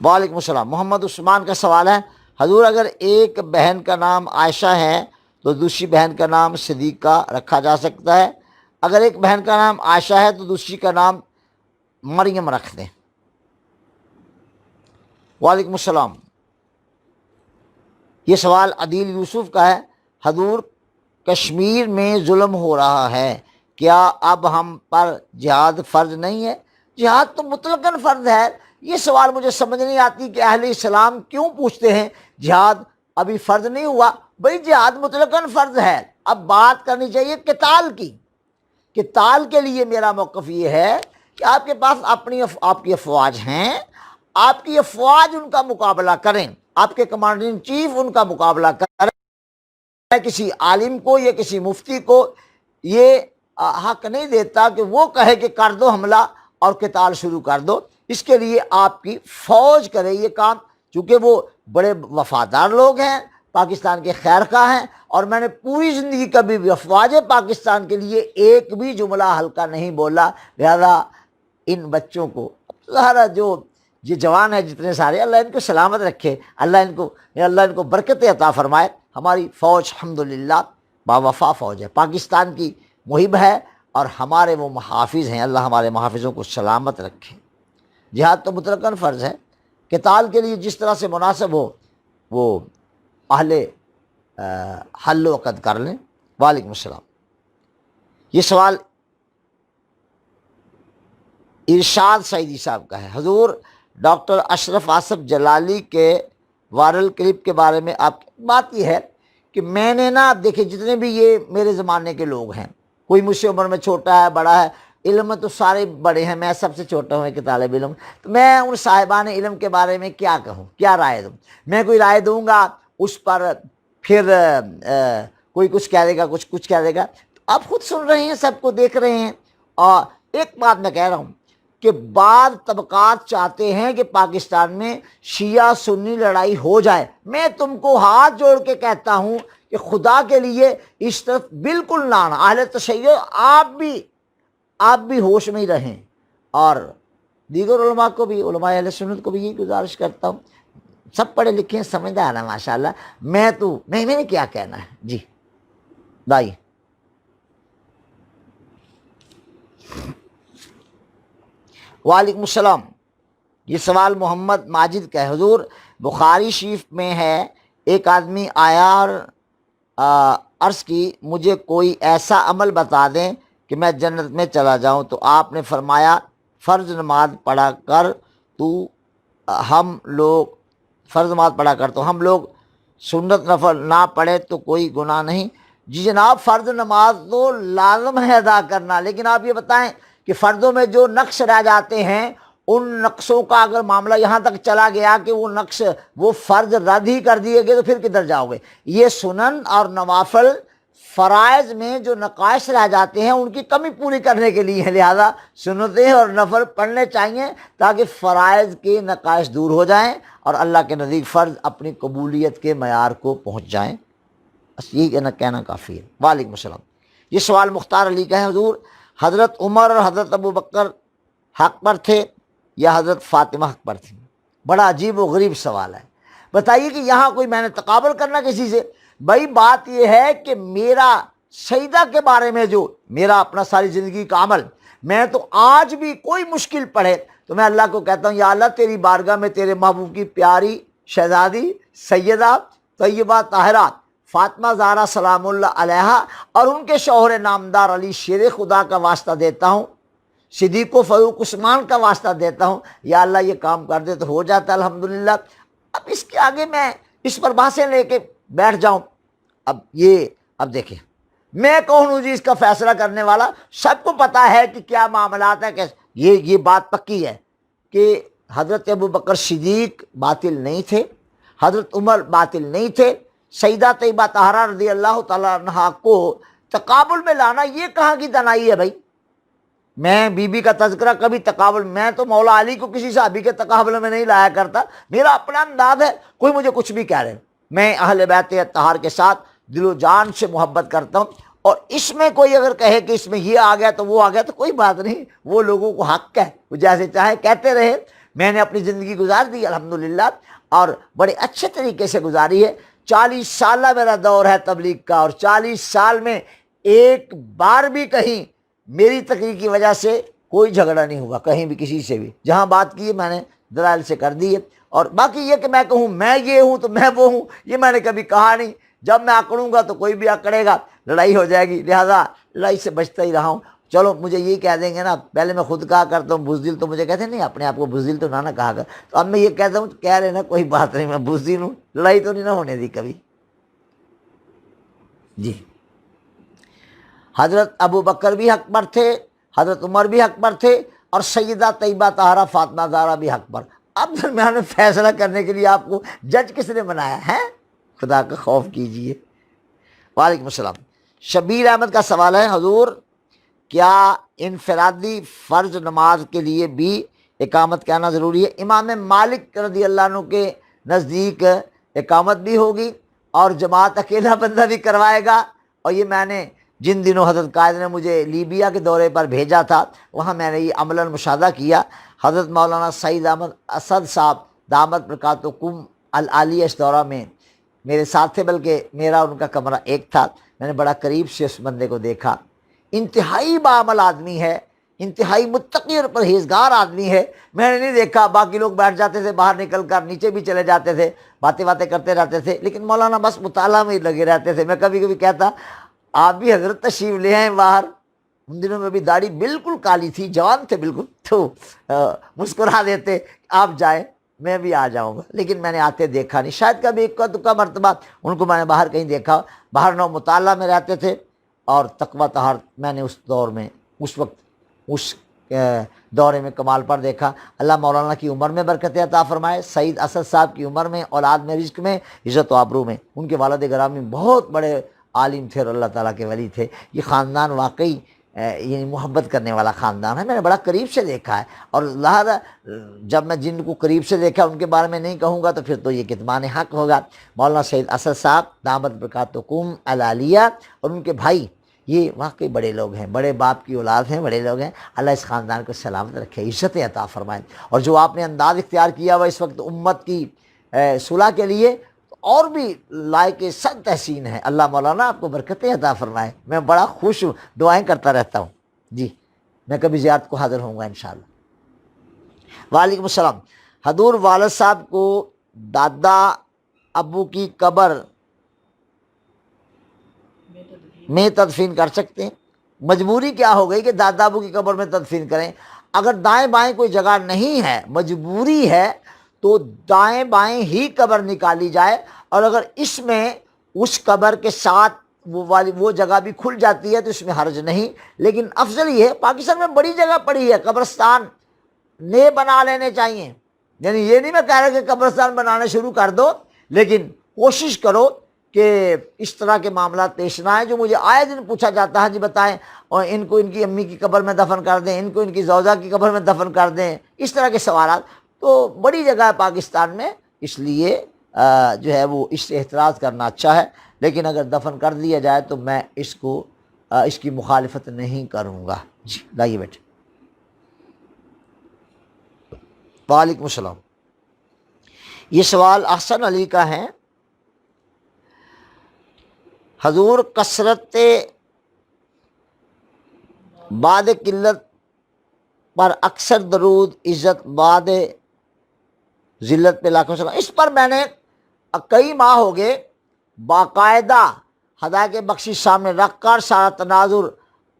وعلیکم السلام۔ محمد عثمان کا سوال ہے، حضور اگر ایک بہن کا نام عائشہ ہے تو دوسری بہن کا نام صدیقہ رکھا جا سکتا ہے؟ اگر ایک بہن کا نام عائشہ ہے تو دوسری کا نام مریم رکھ دیں۔ وعلیکم السلام۔ یہ سوال عدیل یوسف کا ہے، حضور کشمیر میں ظلم ہو رہا ہے، کیا اب ہم پر جہاد فرض نہیں ہے؟ جہاد تو مطلقاً فرض ہے۔ یہ سوال مجھے سمجھ نہیں آتی کہ اہل اسلام کیوں پوچھتے ہیں جہاد ابھی فرض نہیں ہوا۔ بھئی جہاد مطلقاً فرض ہے۔ اب بات کرنی چاہیے قتال کی۔ قتال کے لیے میرا موقف یہ ہے کہ آپ کے پاس آپ کی افواج ہیں، آپ کی افواج ان کا مقابلہ کریں، آپ کے کمانڈر ان چیف ان کا مقابلہ کریں۔ کسی عالم کو یا کسی مفتی کو یہ حق نہیں دیتا کہ وہ کہے کہ کر دو حملہ اور قتال شروع کر دو۔ اس کے لیے آپ کی فوج کرے یہ کام، چونکہ وہ بڑے وفادار لوگ ہیں، پاکستان کے خیر خواہ ہیں، اور میں نے پوری زندگی کبھی بھی افواج پاکستان کے لیے ایک بھی جملہ ہلکا نہیں بولا۔ لہذا ان بچوں کو سارا جو یہ جوان ہے جتنے سارے، اللہ ان کو سلامت رکھے، اللہ ان کو برکت عطا فرمائے۔ ہماری فوج الحمدللہ باوفا فوج ہے، پاکستان کی محب ہے، اور ہمارے وہ محافظ ہیں، اللہ ہمارے محافظوں کو سلامت رکھے۔ جہاد تو مطلقاً فرض ہے۔ قتال کے لیے جس طرح سے مناسب ہو وہ اہل حل و عقد کر لیں۔ وعلیکم السلام۔ یہ سوال ارشاد سعیدی صاحب کا ہے، حضور ڈاکٹر اشرف آصف جلالی کے وائرل کلپ کے بارے میں آپ کی بات یہ ہے کہ میں نے دیکھیں جتنے بھی یہ میرے زمانے کے لوگ ہیں، کوئی مجھ سے عمر میں چھوٹا ہے بڑا ہے، علم میں تو سارے بڑے ہیں، میں سب سے چھوٹا ہوں ایک طالب علم، تو میں ان صاحبان علم کے بارے میں کیا کہوں، کیا رائے دوں؟ میں کوئی رائے دوں گا اس پر پھر کوئی کچھ کہہ دے گا، کچھ کہہ دے گا۔ آپ خود سن رہے ہیں، سب کو دیکھ رہے ہیں۔ اور ایک بات میں کہہ رہا ہوں کہ بعض طبقات چاہتے ہیں کہ پاکستان میں شیعہ سنی لڑائی ہو جائے۔ میں تم کو ہاتھ جوڑ کے کہتا ہوں کہ خدا کے لیے اس طرف بالکل نہ آنا۔ اہل تشیع آپ بھی ہوش میں ہی رہیں، اور دیگر علماء کو بھی، علماء اہل سنت کو بھی یہ گزارش کرتا ہوں، سب پڑھے لکھے ہیں، سمجھدار ہیں ماشاءاللہ۔ میں نے کیا کہنا ہے؟ جی دائی۔ وعلیکم السلام۔ یہ سوال محمد ماجد کا ہے، حضور بخاری شریف میں ہے، ایک آدمی آیا اور عرض کی مجھے کوئی ایسا عمل بتا دیں کہ میں جنت میں چلا جاؤں، تو آپ نے فرمایا فرض نماز پڑھا کر تو ہم لوگ فرض نماز پڑھا کرتا ہوں. ہم لوگ سنت نفل نہ پڑھے تو کوئی گناہ نہیں. جی جناب فرض نماز تو لازم ہے ادا کرنا، لیکن آپ یہ بتائیں کہ فردوں میں جو نقص رہ جاتے ہیں ان نقصوں کا اگر معاملہ یہاں تک چلا گیا کہ وہ نقص وہ فرض رد ہی کر دیے گئے تو پھر کدھر جاؤ گے؟ یہ سنن اور نوافل فرائض میں جو نقائص رہ جاتے ہیں ان کی کمی پوری کرنے کے لیے ہے، لہذا سنتیں اور نفل پڑھنے چاہیے تاکہ فرائض کے نقائص دور ہو جائیں اور اللہ کے نزدیک فرض اپنی قبولیت کے معیار کو پہنچ جائیں. بس یہ کہنا کافی ہے. وعلیکم السلام. یہ سوال مختار علی کا ہے. حضور حضرت عمر اور حضرت ابو بکر حق پر تھے یا حضرت فاطمہ حق پر تھی؟ بڑا عجیب و غریب سوال ہے. بتائیے کہ یہاں کوئی میں نے تقابل کرنا کسی سے؟ بھائی بات یہ ہے کہ میرا سیدہ کے بارے میں جو میرا اپنا ساری زندگی کا عمل، میں تو آج بھی کوئی مشکل پڑے تو میں اللہ کو کہتا ہوں یا اللہ تیری بارگاہ میں تیرے محبوب کی پیاری شہزادی سیدہ طیبہ طاہرہ فاطمہ زہرا سلام اللہ علیہا اور ان کے شوہر نامدار علی شیر خدا کا واسطہ دیتا ہوں، صدیق و فاروق عثمان کا واسطہ دیتا ہوں، یا اللہ یہ کام کر دے تو ہو جاتا ہے الحمدللہ. اب اس کے آگے میں اس پر بحثیں لے کے بیٹھ جاؤں؟ اب دیکھیں میں کون ہوں جی اس کا فیصلہ کرنے والا؟ سب کو پتا ہے کہ کیا معاملات ہے. کہ یہ بات پکی ہے کہ حضرت ابو بکر صدیق باطل نہیں تھے، حضرت عمر باطل نہیں تھے. سیدہ طیبہ طاہرہ رضی اللہ تعالیٰ عنہا کو تقابل میں لانا یہ کہاں کی دنائی ہے بھائی؟ میں بی بی کا تذکرہ کبھی تقابل، میں تو مولا علی کو کسی صحابی کے تقابل میں نہیں لایا کرتا. میرا اپنا انداز ہے، کوئی مجھے کچھ بھی کہہ رہے، میں اہل بیت اطہار کے ساتھ دل و جان سے محبت کرتا ہوں. اور اس میں کوئی اگر کہے کہ اس میں یہ آ گیا تو وہ آ گیا تو کوئی بات نہیں، وہ لوگوں کو حق ہے، وہ جیسے چاہے کہتے رہے. میں نے اپنی زندگی گزار دی الحمدللہ اور بڑے اچھے طریقے سے گزاری ہے. 40 سالہ میرا دور ہے تبلیغ کا، اور 40 سال میں ایک بار بھی کہیں میری تقریر کی وجہ سے کوئی جھگڑا نہیں ہوا کہیں بھی کسی سے بھی. جہاں بات کی ہے میں نے دلائل سے کر دی ہے. اور باقی یہ کہ میں کہوں میں یہ ہوں تو میں وہ ہوں، یہ میں نے کبھی کہا نہیں. جب میں اکڑوں گا تو کوئی بھی اکڑے گا، لڑائی ہو جائے گی، لہذا لڑائی سے بچتا ہی رہا ہوں. چلو مجھے یہ کہہ دیں گے نا، پہلے میں خود کہا کرتا ہوں بزدل، تو مجھے کہتے ہیں نہیں اپنے آپ کو بزدل تو نہ کہا کر. تو اب میں یہ کہتا ہوں کہہ رہے نا کوئی بات نہیں، میں بزدل ہوں، لڑائی تو نہیں نہ ہونے دی کبھی. جی حضرت ابو بکر بھی حق پر تھے، حضرت عمر بھی حق پر تھے، اور سیدہ طیبہ طاہرہ فاطمہ زہرا بھی حق پر. اب درمیان میں فیصلہ کرنے کے لیے آپ کو جج کس نے بنایا ہے؟ خدا کا خوف کیجئے. وعلیکم السلام. شبیر احمد کا سوال ہے، حضور کیا انفرادی فرض نماز کے لیے بھی اقامت کہنا ضروری ہے؟ امام مالک رضی اللہ عنہ کے نزدیک اقامت بھی ہوگی اور جماعت اکیلا بندہ بھی کروائے گا. اور یہ میں نے جن دنوں حضرت قائد نے مجھے لیبیا کے دورے پر بھیجا تھا وہاں میں نے یہ عملاً مشاہدہ کیا. حضرت مولانا سعید احمد اسد صاحب دامت برکاتکم العالیہ اس دورہ میں میرے ساتھ تھے، بلکہ میرا ان کا کمرہ ایک تھا. میں نے بڑا قریب سے اس بندے کو دیکھا. انتہائی باعمل آدمی ہے، انتہائی متقی اور پرہیزگار آدمی ہے. میں نے نہیں دیکھا، باقی لوگ بیٹھ جاتے تھے باہر نکل کر، نیچے بھی چلے جاتے تھے، باتیں کرتے رہتے تھے، لیکن مولانا بس مطالعہ میں ہی لگے رہتے تھے. میں کبھی کبھی کہتا آپ بھی حضرت تشریف لے آئیں باہر. ان دنوں میں بھی داڑھی بالکل کالی تھی، جوان تھے بالکل، تو مسکرا دیتے آپ جائیں میں بھی آ جاؤں گا. لیکن میں نے آتے دیکھا نہیں، شاید کبھی ایک دکا مرتبہ ان کو میں نے باہر کہیں دیکھا. باہر نو مطالعہ میں رہتے تھے اور تقویٰ طہارت میں نے اس دور میں اس وقت اس دورے میں کمال پر دیکھا. اللہ مولانا کی عمر میں برکت عطا فرمائے، سعید اسد صاحب کی عمر میں، اولاد میں، رزق میں، عزت و آبرو میں. ان کے والد گرامی بہت بڑے عالم تھے اور اللہ تعالیٰ کے ولی تھے. یہ خاندان واقعی یعنی محبت کرنے والا خاندان ہے. میں نے بڑا قریب سے دیکھا ہے، اور لہذا جب میں جن کو قریب سے دیکھا ان کے بارے میں نہیں کہوں گا تو پھر تو یہ کتمان حق ہوگا. مولانا سعید اسد صاحب دامت برکاتکم العالیہ اور ان کے بھائی یہ واقعی بڑے لوگ ہیں، بڑے باپ کی اولاد ہیں، بڑے لوگ ہیں. اللہ اس خاندان کو سلامت رکھے، عزت عطا فرمائے. اور جو آپ نے انداز اختیار کیا ہوا اس وقت امت کی صلح کے لیے اور بھی لائق صد تحسین ہے. اللہ مولانا آپ کو برکتیں عطا فرمائے. میں بڑا خوش ہوں، دعائیں کرتا رہتا ہوں. جی میں کبھی زیارت کو حاضر ہوں گا انشاءاللہ. وعلیکم السلام. حضور والد صاحب کو دادا ابو کی قبر میں تدفین کر سکتے ہیں؟ مجبوری کیا ہو گئی کہ دادا ابو کی قبر میں تدفین کریں؟ اگر دائیں بائیں کوئی جگہ نہیں ہے، مجبوری ہے، تو دائیں بائیں ہی قبر نکالی جائے، اور اگر اس میں اس قبر کے ساتھ وہ جگہ بھی کھل جاتی ہے تو اس میں حرج نہیں، لیکن افضل یہ ہے، پاکستان میں بڑی جگہ پڑی ہے، قبرستان نئے بنا لینے چاہیے، یعنی یہ نہیں میں کہہ رہا کہ قبرستان بنانے شروع کر دو، لیکن کوشش کرو کہ اس طرح کے معاملات پیش نہ آئیں جو مجھے آئے دن پوچھا جاتا ہے، جی بتائیں اور ان کو ان کی امی کی قبر میں دفن کر دیں، ان کو ان کی زوجہ کی قبر میں دفن کر دیں، اس طرح کے سوالات۔ تو بڑی جگہ ہے پاکستان میں، اس لیے جو ہے وہ اس سے احتراز کرنا اچھا ہے، لیکن اگر دفن کر دیا جائے تو میں اس کی مخالفت نہیں کروں گا۔ جی لائیے بیٹے۔ وعلیکم السلام۔ یہ سوال احسن علی کا ہے۔ حضور کثرت بعد قلت پر اکثر درود عزت بعد ذلت پہ لاکھوں سلام، اس پر میں نے کئی ماہ ہو گئے باقاعدہ ہدایت بخشش سامنے رکھ کر، سارا تناظر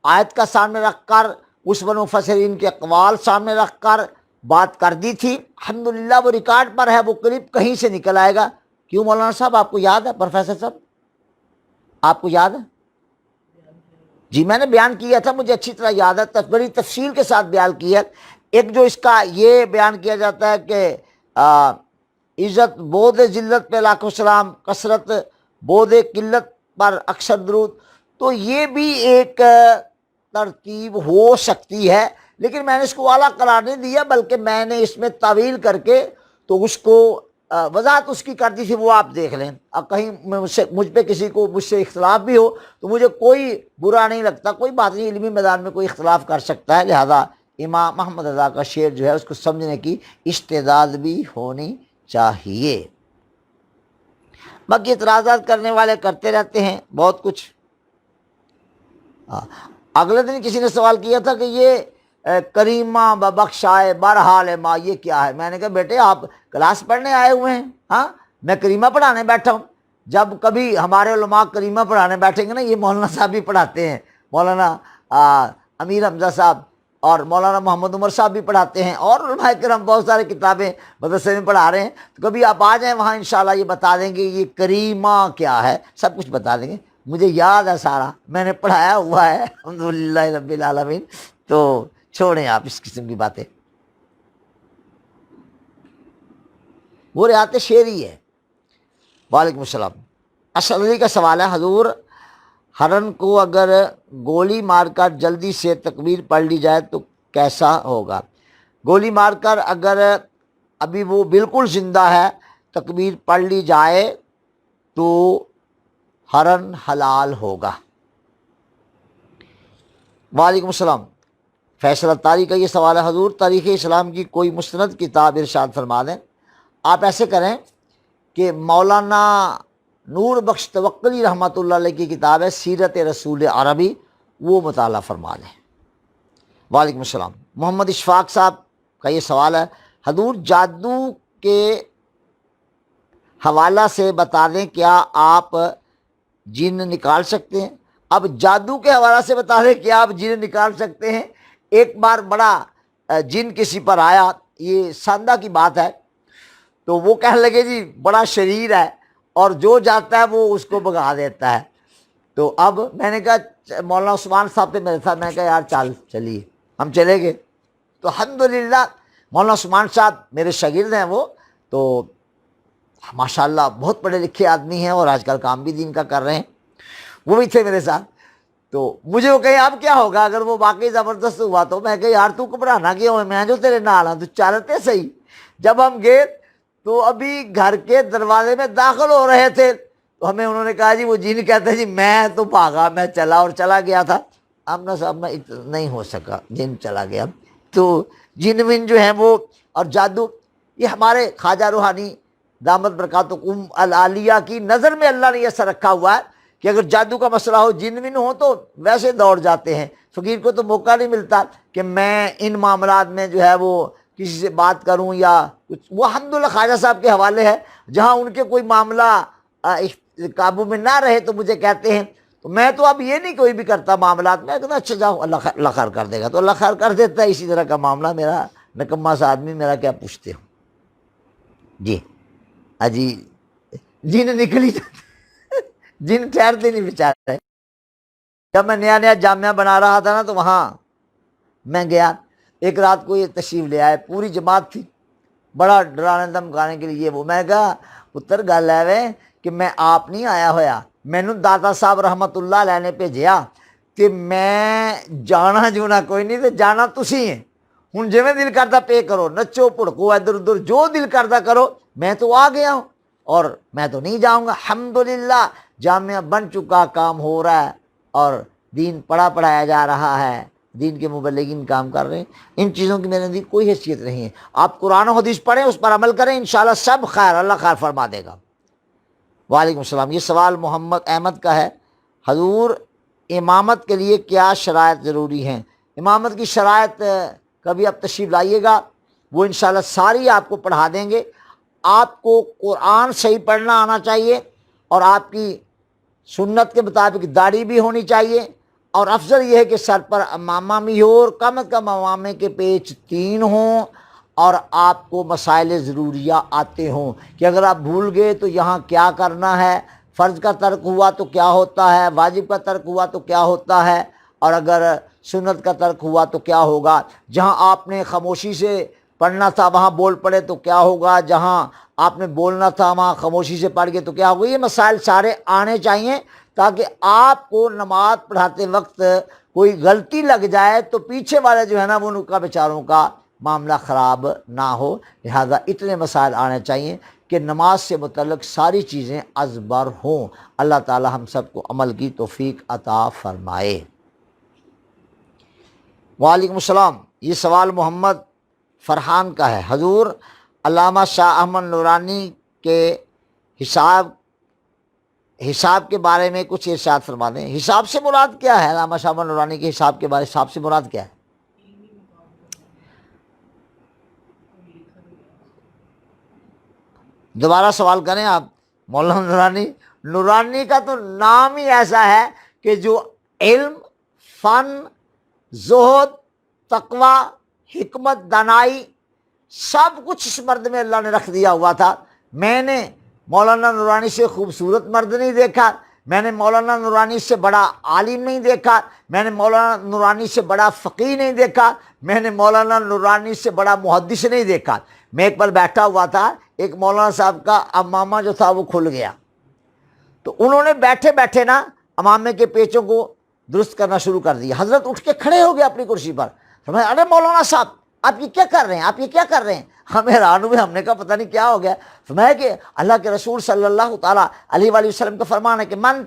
آیت کا سامنے رکھ کر، اس مفسرین کے اقوال سامنے رکھ کر بات کر دی تھی۔ الحمدللہ وہ ریکارڈ پر ہے، وہ کلپ کہیں سے نکل آئے گا۔ کیوں مولانا صاحب، آپ کو یاد ہے؟ پروفیسر صاحب آپ کو یاد ہے؟ جی میں نے بیان کیا تھا، مجھے اچھی طرح یاد ہے، بڑی تفصیل کے ساتھ بیان کیا ہے۔ ایک جو اس کا یہ بیان کیا جاتا ہے کہ عزت بود ذلت پہ لاکھوں سلام، کثرت بود قلت پر اکثر درود، تو یہ بھی ایک ترتیب ہو سکتی ہے، لیکن میں نے اس کو اعلیٰ قرار نہیں دیا، بلکہ میں نے اس میں تعویل کر کے تو اس کو وضاحت اس کی کر دی تھی، وہ آپ دیکھ لیں۔ اب کہیں مجھ پہ کسی کو مجھ سے اختلاف بھی ہو تو مجھے کوئی برا نہیں لگتا، کوئی بات نہیں، علمی میدان میں کوئی اختلاف کر سکتا ہے، لہذا امام محمد رضا کا شعر جو ہے اس کو سمجھنے کی استعداد بھی ہونی چاہیے۔ باقی اعتراضات کرنے والے کرتے رہتے ہیں بہت کچھ۔ اگلے دن کسی نے سوال کیا تھا کہ یہ کریمہ ببخشائے برحال ما، یہ کیا ہے؟ میں نے کہا بیٹے آپ کلاس پڑھنے آئے ہوئے ہیں، ہاں میں کریمہ پڑھانے بیٹھا ہوں۔ جب کبھی ہمارے علماء کریمہ پڑھانے بیٹھیں گے نا، یہ مولانا صاحب بھی پڑھاتے ہیں، مولانا امیر حمزہ صاحب اور مولانا محمد عمر صاحب بھی پڑھاتے ہیں، اور علماء کرام بہت سارے کتابیں مدرسے میں پڑھا رہے ہیں، تو کبھی آپ آ جائیں وہاں انشاءاللہ یہ بتا دیں گے یہ کریمہ کیا ہے، سب کچھ بتا دیں گے۔ مجھے یاد ہے سارا، میں نے پڑھایا ہوا ہے الحمدللہ رب العالمین۔ تو چھوڑیں آپ اس قسم کی باتیں، وہ رعایت شعری ہے۔ وعلیکم السلام۔ اسد علی کا سوال ہے، حضور ہرن کو اگر گولی مار کر جلدی سے تکبیر پڑھ لی جائے تو کیسا ہوگا؟ گولی مار کر اگر ابھی وہ بالکل زندہ ہے تکبیر پڑھ لی جائے تو ہرن حلال ہوگا۔ وعلیکم السلام۔ فیصل اتاری کا یہ سوال ہے، حضور تاریخ اسلام کی کوئی مستند کتاب ارشاد فرما دیں۔ آپ ایسے کریں کہ مولانا نور بخش توکلی رحمۃ اللہ علیہ کی کتاب ہے سیرت رسول عربی، وہ مطالعہ فرما لیں۔ وعلیکم السلام۔ محمد اشفاق صاحب کا یہ سوال ہے، حضور جادو کے حوالہ سے بتا دیں کیا آپ جن نکال سکتے ہیں؟ اب جادو کے حوالہ سے بتا دیں کیا آپ جن نکال سکتے ہیں؟ ایک بار بڑا جن کسی پر آیا، یہ ساندہ کی بات ہے، تو وہ کہنے لگے جی بڑا شریر ہے اور جو جاتا ہے وہ اس کو بھگا دیتا ہے۔ تو اب میں نے کہا مولانا عثمان صاحب تھے میرے ساتھ، میں نے کہا یار چلیے، ہم چلے گئے۔ تو الحمدللہ مولانا عثمان صاحب میرے شاگرد ہیں، وہ تو ماشاءاللہ بہت پڑھے لکھے آدمی ہیں اور آج کل کام بھی دین کا کر رہے ہیں، وہ بھی تھے میرے ساتھ۔ تو مجھے وہ کہیں اب کیا ہوگا اگر وہ واقعی زبردست ہوا تو؟ میں کہا یار تو گھبرانا کیوں ہے، میں جو تیرے نال ہوں، تو چلتے صحیح۔ جب ہم گئے تو ابھی گھر کے دروازے میں داخل ہو رہے تھے تو ہمیں انہوں نے کہا جی وہ جن کہتے ہیں جی، میں تو بھاگا، میں چلا اور چلا گیا تھا، آمنا سامنا نہیں ہو سکا، جن چلا گیا۔ تو جن ون جو ہیں وہ اور جادو، یہ ہمارے خواجہ روحانی دامت برکاتہم العالیہ کی نظر میں اللہ نے ایسا رکھا ہوا ہے کہ اگر جادو کا مسئلہ ہو، جن ون ہو تو ویسے دوڑ جاتے ہیں۔ فقیر کو تو موقع نہیں ملتا کہ میں ان معاملات میں جو ہے وہ کسی سے بات کروں یا کچھ، وہ الحمدللہ خواجہ صاحب کے حوالے ہے، جہاں ان کے کوئی معاملہ قابو میں نہ رہے تو مجھے کہتے ہیں، تو میں تو اب یہ نہیں کوئی بھی کرتا معاملات میں، کہتا اچھا جاؤ اللہ خیر کر دے گا، تو اللہ خیر کر دیتا ہے۔ اسی طرح کا معاملہ، میرا نکما سا آدمی، میرا کیا پوچھتے ہو۔ جی اجی جن نکلی جن ٹھہرتے نہیں بیچارے. جب میں نیا نیا جامعہ بنا رہا تھا نا تو وہاں میں گیا. ایک رات کو یہ تشریف لے آئے, پوری جماعت تھی, بڑا ڈرانے دھمکانے کے لیے. وہ میں کہا پتر گل ہے وے کہ میں آپ نہیں آیا ہویا, مینو داتا صاحب رحمت اللہ علیہ نے بھیجیا کہ میں جانا جونا کوئی نہیں, تو جانا تسی ہیں. ہوں جی دل کرتا پے کرو, نچو پڑکو ادھر ادھر جو دل کرتا کرو, میں تو آ گیا ہوں اور میں تو نہیں جاؤں گا. الحمدللہ جامعہ بن چکا, کام ہو رہا ہے اور دین پڑھایا جا رہا ہے, دین کے مبلغین کام کر رہے ہیں. ان چیزوں کی میرے نزدیک کوئی حیثیت نہیں ہے. آپ قرآن و حدیث پڑھیں, اس پر عمل کریں, انشاءاللہ سب خیر, اللہ خیر فرما دے گا. وعلیکم السلام. یہ سوال محمد احمد کا ہے. حضور امامت کے لیے کیا شرائط ضروری ہیں؟ امامت کی شرائط کبھی آپ تشریف لائیے گا, وہ انشاءاللہ ساری آپ کو پڑھا دیں گے. آپ کو قرآن صحیح پڑھنا آنا چاہیے, اور آپ کی سنت کے مطابق داڑھی بھی ہونی چاہیے, اور افضل یہ ہے کہ سر پر امامہ بھی ہو, اور کم از کم امامے کے پیچ 3 ہوں, اور آپ کو مسائل ضروریہ آتے ہوں کہ اگر آپ بھول گئے تو یہاں کیا کرنا ہے, فرض کا ترک ہوا تو کیا ہوتا ہے, واجب کا ترک ہوا تو کیا ہوتا ہے, اور اگر سنت کا ترک ہوا تو کیا ہوگا. جہاں آپ نے خاموشی سے پڑھنا تھا وہاں بول پڑے تو کیا ہوگا, جہاں آپ نے بولنا تھا وہاں خاموشی سے پڑھ گئے تو کیا ہوگا. یہ مسائل سارے آنے چاہیے تاکہ آپ کو نماز پڑھاتے وقت کوئی غلطی لگ جائے تو پیچھے والے جو ہے نا وہ ان کا بیچاروں کا معاملہ خراب نہ ہو. لہذا اتنے مسائل آنے چاہیے کہ نماز سے متعلق ساری چیزیں ازبر ہوں. اللہ تعالی ہم سب کو عمل کی توفیق عطا فرمائے. وعلیکم السلام. یہ سوال محمد فرحان کا ہے. حضور علامہ شاہ احمد نورانی کے حساب کے بارے میں کچھ ارشاد فرما دیں. حساب سے مراد کیا ہے؟ علامہ شاہ احمد نورانی کے حساب کے بارے حساب سے مراد کیا ہے؟ دوبارہ سوال کریں آپ. مولانا نورانی کا تو نام ہی ایسا ہے کہ جو علم, فن, زہد, تقوی, حکمت, دانائی سب کچھ اس مرد میں اللہ نے رکھ دیا ہوا تھا. میں نے مولانا نورانی سے خوبصورت مرد نہیں دیکھا, میں نے مولانا نورانی سے بڑا عالم نہیں دیکھا, میں نے مولانا نورانی سے بڑا فقیہ نہیں دیکھا, میں نے مولانا نورانی سے بڑا محدث نہیں دیکھا. میں ایک بار بیٹھا ہوا تھا, ایک مولانا صاحب کا امامہ جو تھا وہ کھل گیا, تو انہوں نے بیٹھے بیٹھے نا امامے کے پیچوں کو درست کرنا شروع کر دیا. حضرت اٹھ کے کھڑے ہو گئے اپنی کرسی پر. فرمایا ارے مولانا صاحب آپ یہ کیا کر رہے ہیں, آپ یہ کیا کر رہے ہیں؟ ہمیں حیران ہوئے, ہم نے کہا پتہ نہیں کیا ہو گیا. فرمایا کہ اللہ کے رسول صلی اللہ تعالیٰ علیہ وآلہ وسلم کا فرمان ہے کہ من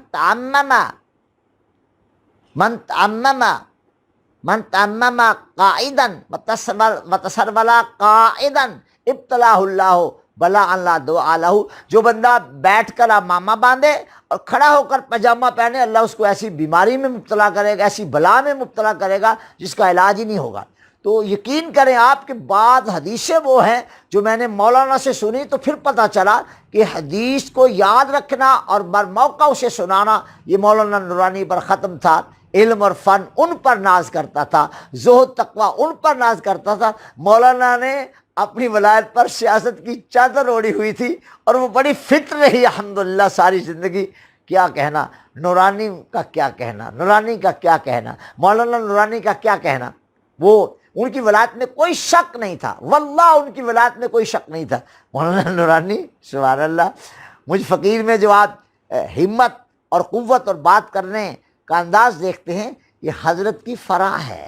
تمم قائدا وتسربلا قائدا ابتلاہ اللہ بلا اللہ دعا لہ. جو بندہ بیٹھ کر امامہ باندھے اور کھڑا ہو کر پاجامہ پہنے, اللہ اس کو ایسی بیماری میں مبتلا کرے گا, ایسی بلا میں مبتلا کرے گا جس کا علاج ہی نہیں ہوگا. تو یقین کریں آپ کہ بعض حدیثیں وہ ہیں جو میں نے مولانا سے سنی, تو پھر پتہ چلا کہ حدیث کو یاد رکھنا اور بر موقع اسے سنانا یہ مولانا نورانی پر ختم تھا. علم اور فن ان پر ناز کرتا تھا, زہد تقوی ان پر ناز کرتا تھا. مولانا نے اپنی ولایت پر سیاست کی چادر اوڑھی ہوئی تھی اور وہ بڑی فٹ رہی الحمدللہ ساری زندگی. کیا کہنا نورانی کا, کیا کہنا نورانی کا, کیا کہنا مولانا نورانی کا, کیا کہنا. وہ ان کی ولایت میں کوئی شک نہیں تھا, واللہ ان کی ولایت میں کوئی شک نہیں تھا. مولانا نورانی سبحان اللہ. مجھ فقیر میں جو آپ ہمت اور قوت اور بات کرنے کا انداز دیکھتے ہیں, یہ حضرت کی فرا ہے.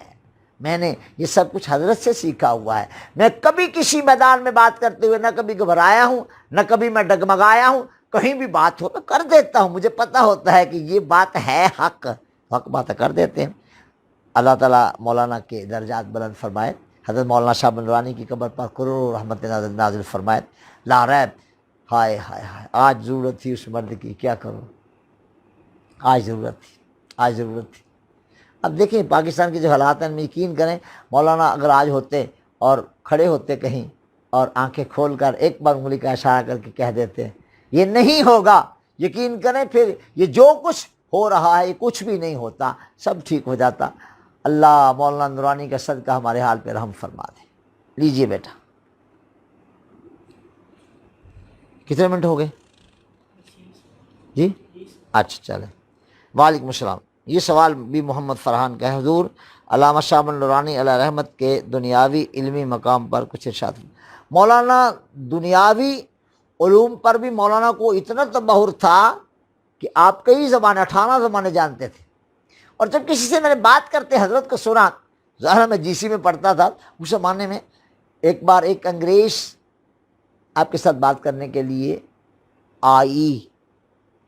میں نے یہ سب کچھ حضرت سے سیکھا ہوا ہے. میں کبھی کسی میدان میں بات کرتے ہوئے نہ کبھی گھبرایا ہوں, نہ کبھی میں ڈگمگایا ہوں. کہیں بھی بات ہو میں کر دیتا ہوں, مجھے پتہ ہوتا ہے کہ یہ بات ہے حق بات کر دیتے ہیں. اللہ تعالیٰ مولانا کے درجات بلند فرمائے. حضرت مولانا شاہ نورانی کی قبر پر کروڑوں رحمت نازل فرمائے. لا ریب. ہائے ہائے ہائے, آج ضرورت تھی اس مرد کی, کیا کروں, آج ضرورت تھی. اب دیکھیں پاکستان کے جو حالات ہیں, یقین کریں مولانا اگر آج ہوتے اور کھڑے ہوتے کہیں اور آنکھیں کھول کر ایک بار انگلی کا اشارہ کر کے کہہ دیتے یہ نہیں ہوگا, یقین کریں پھر یہ جو کچھ ہو رہا ہے یہ کچھ بھی نہیں ہوتا, سب ٹھیک ہو جاتا. اللہ مولانا نورانی کا صدقہ ہمارے حال پہ رحم فرما دے. لیجئے بیٹا. کتنے منٹ ہو گئے جی؟ اچھا چلیں، وعلیکم السلام۔ یہ سوال بھی محمد فرحان کا ہے، حضور علامہ شاہ نورانی علیہ رحمت کے دنیاوی علمی مقام پر کچھ ارشاد۔ مولانا دنیاوی علوم پر بھی مولانا کو اتنا تبحر تھا کہ آپ کئی زبانیں 18 زبانیں جانتے تھے، اور جب کسی سے میں نے بات کرتے حضرت کو سنا، ظاہر میں جی سی میں پڑھتا تھا اس زمانے میں، ایک بار ایک انگریز آپ کے ساتھ بات کرنے کے لیے آئی،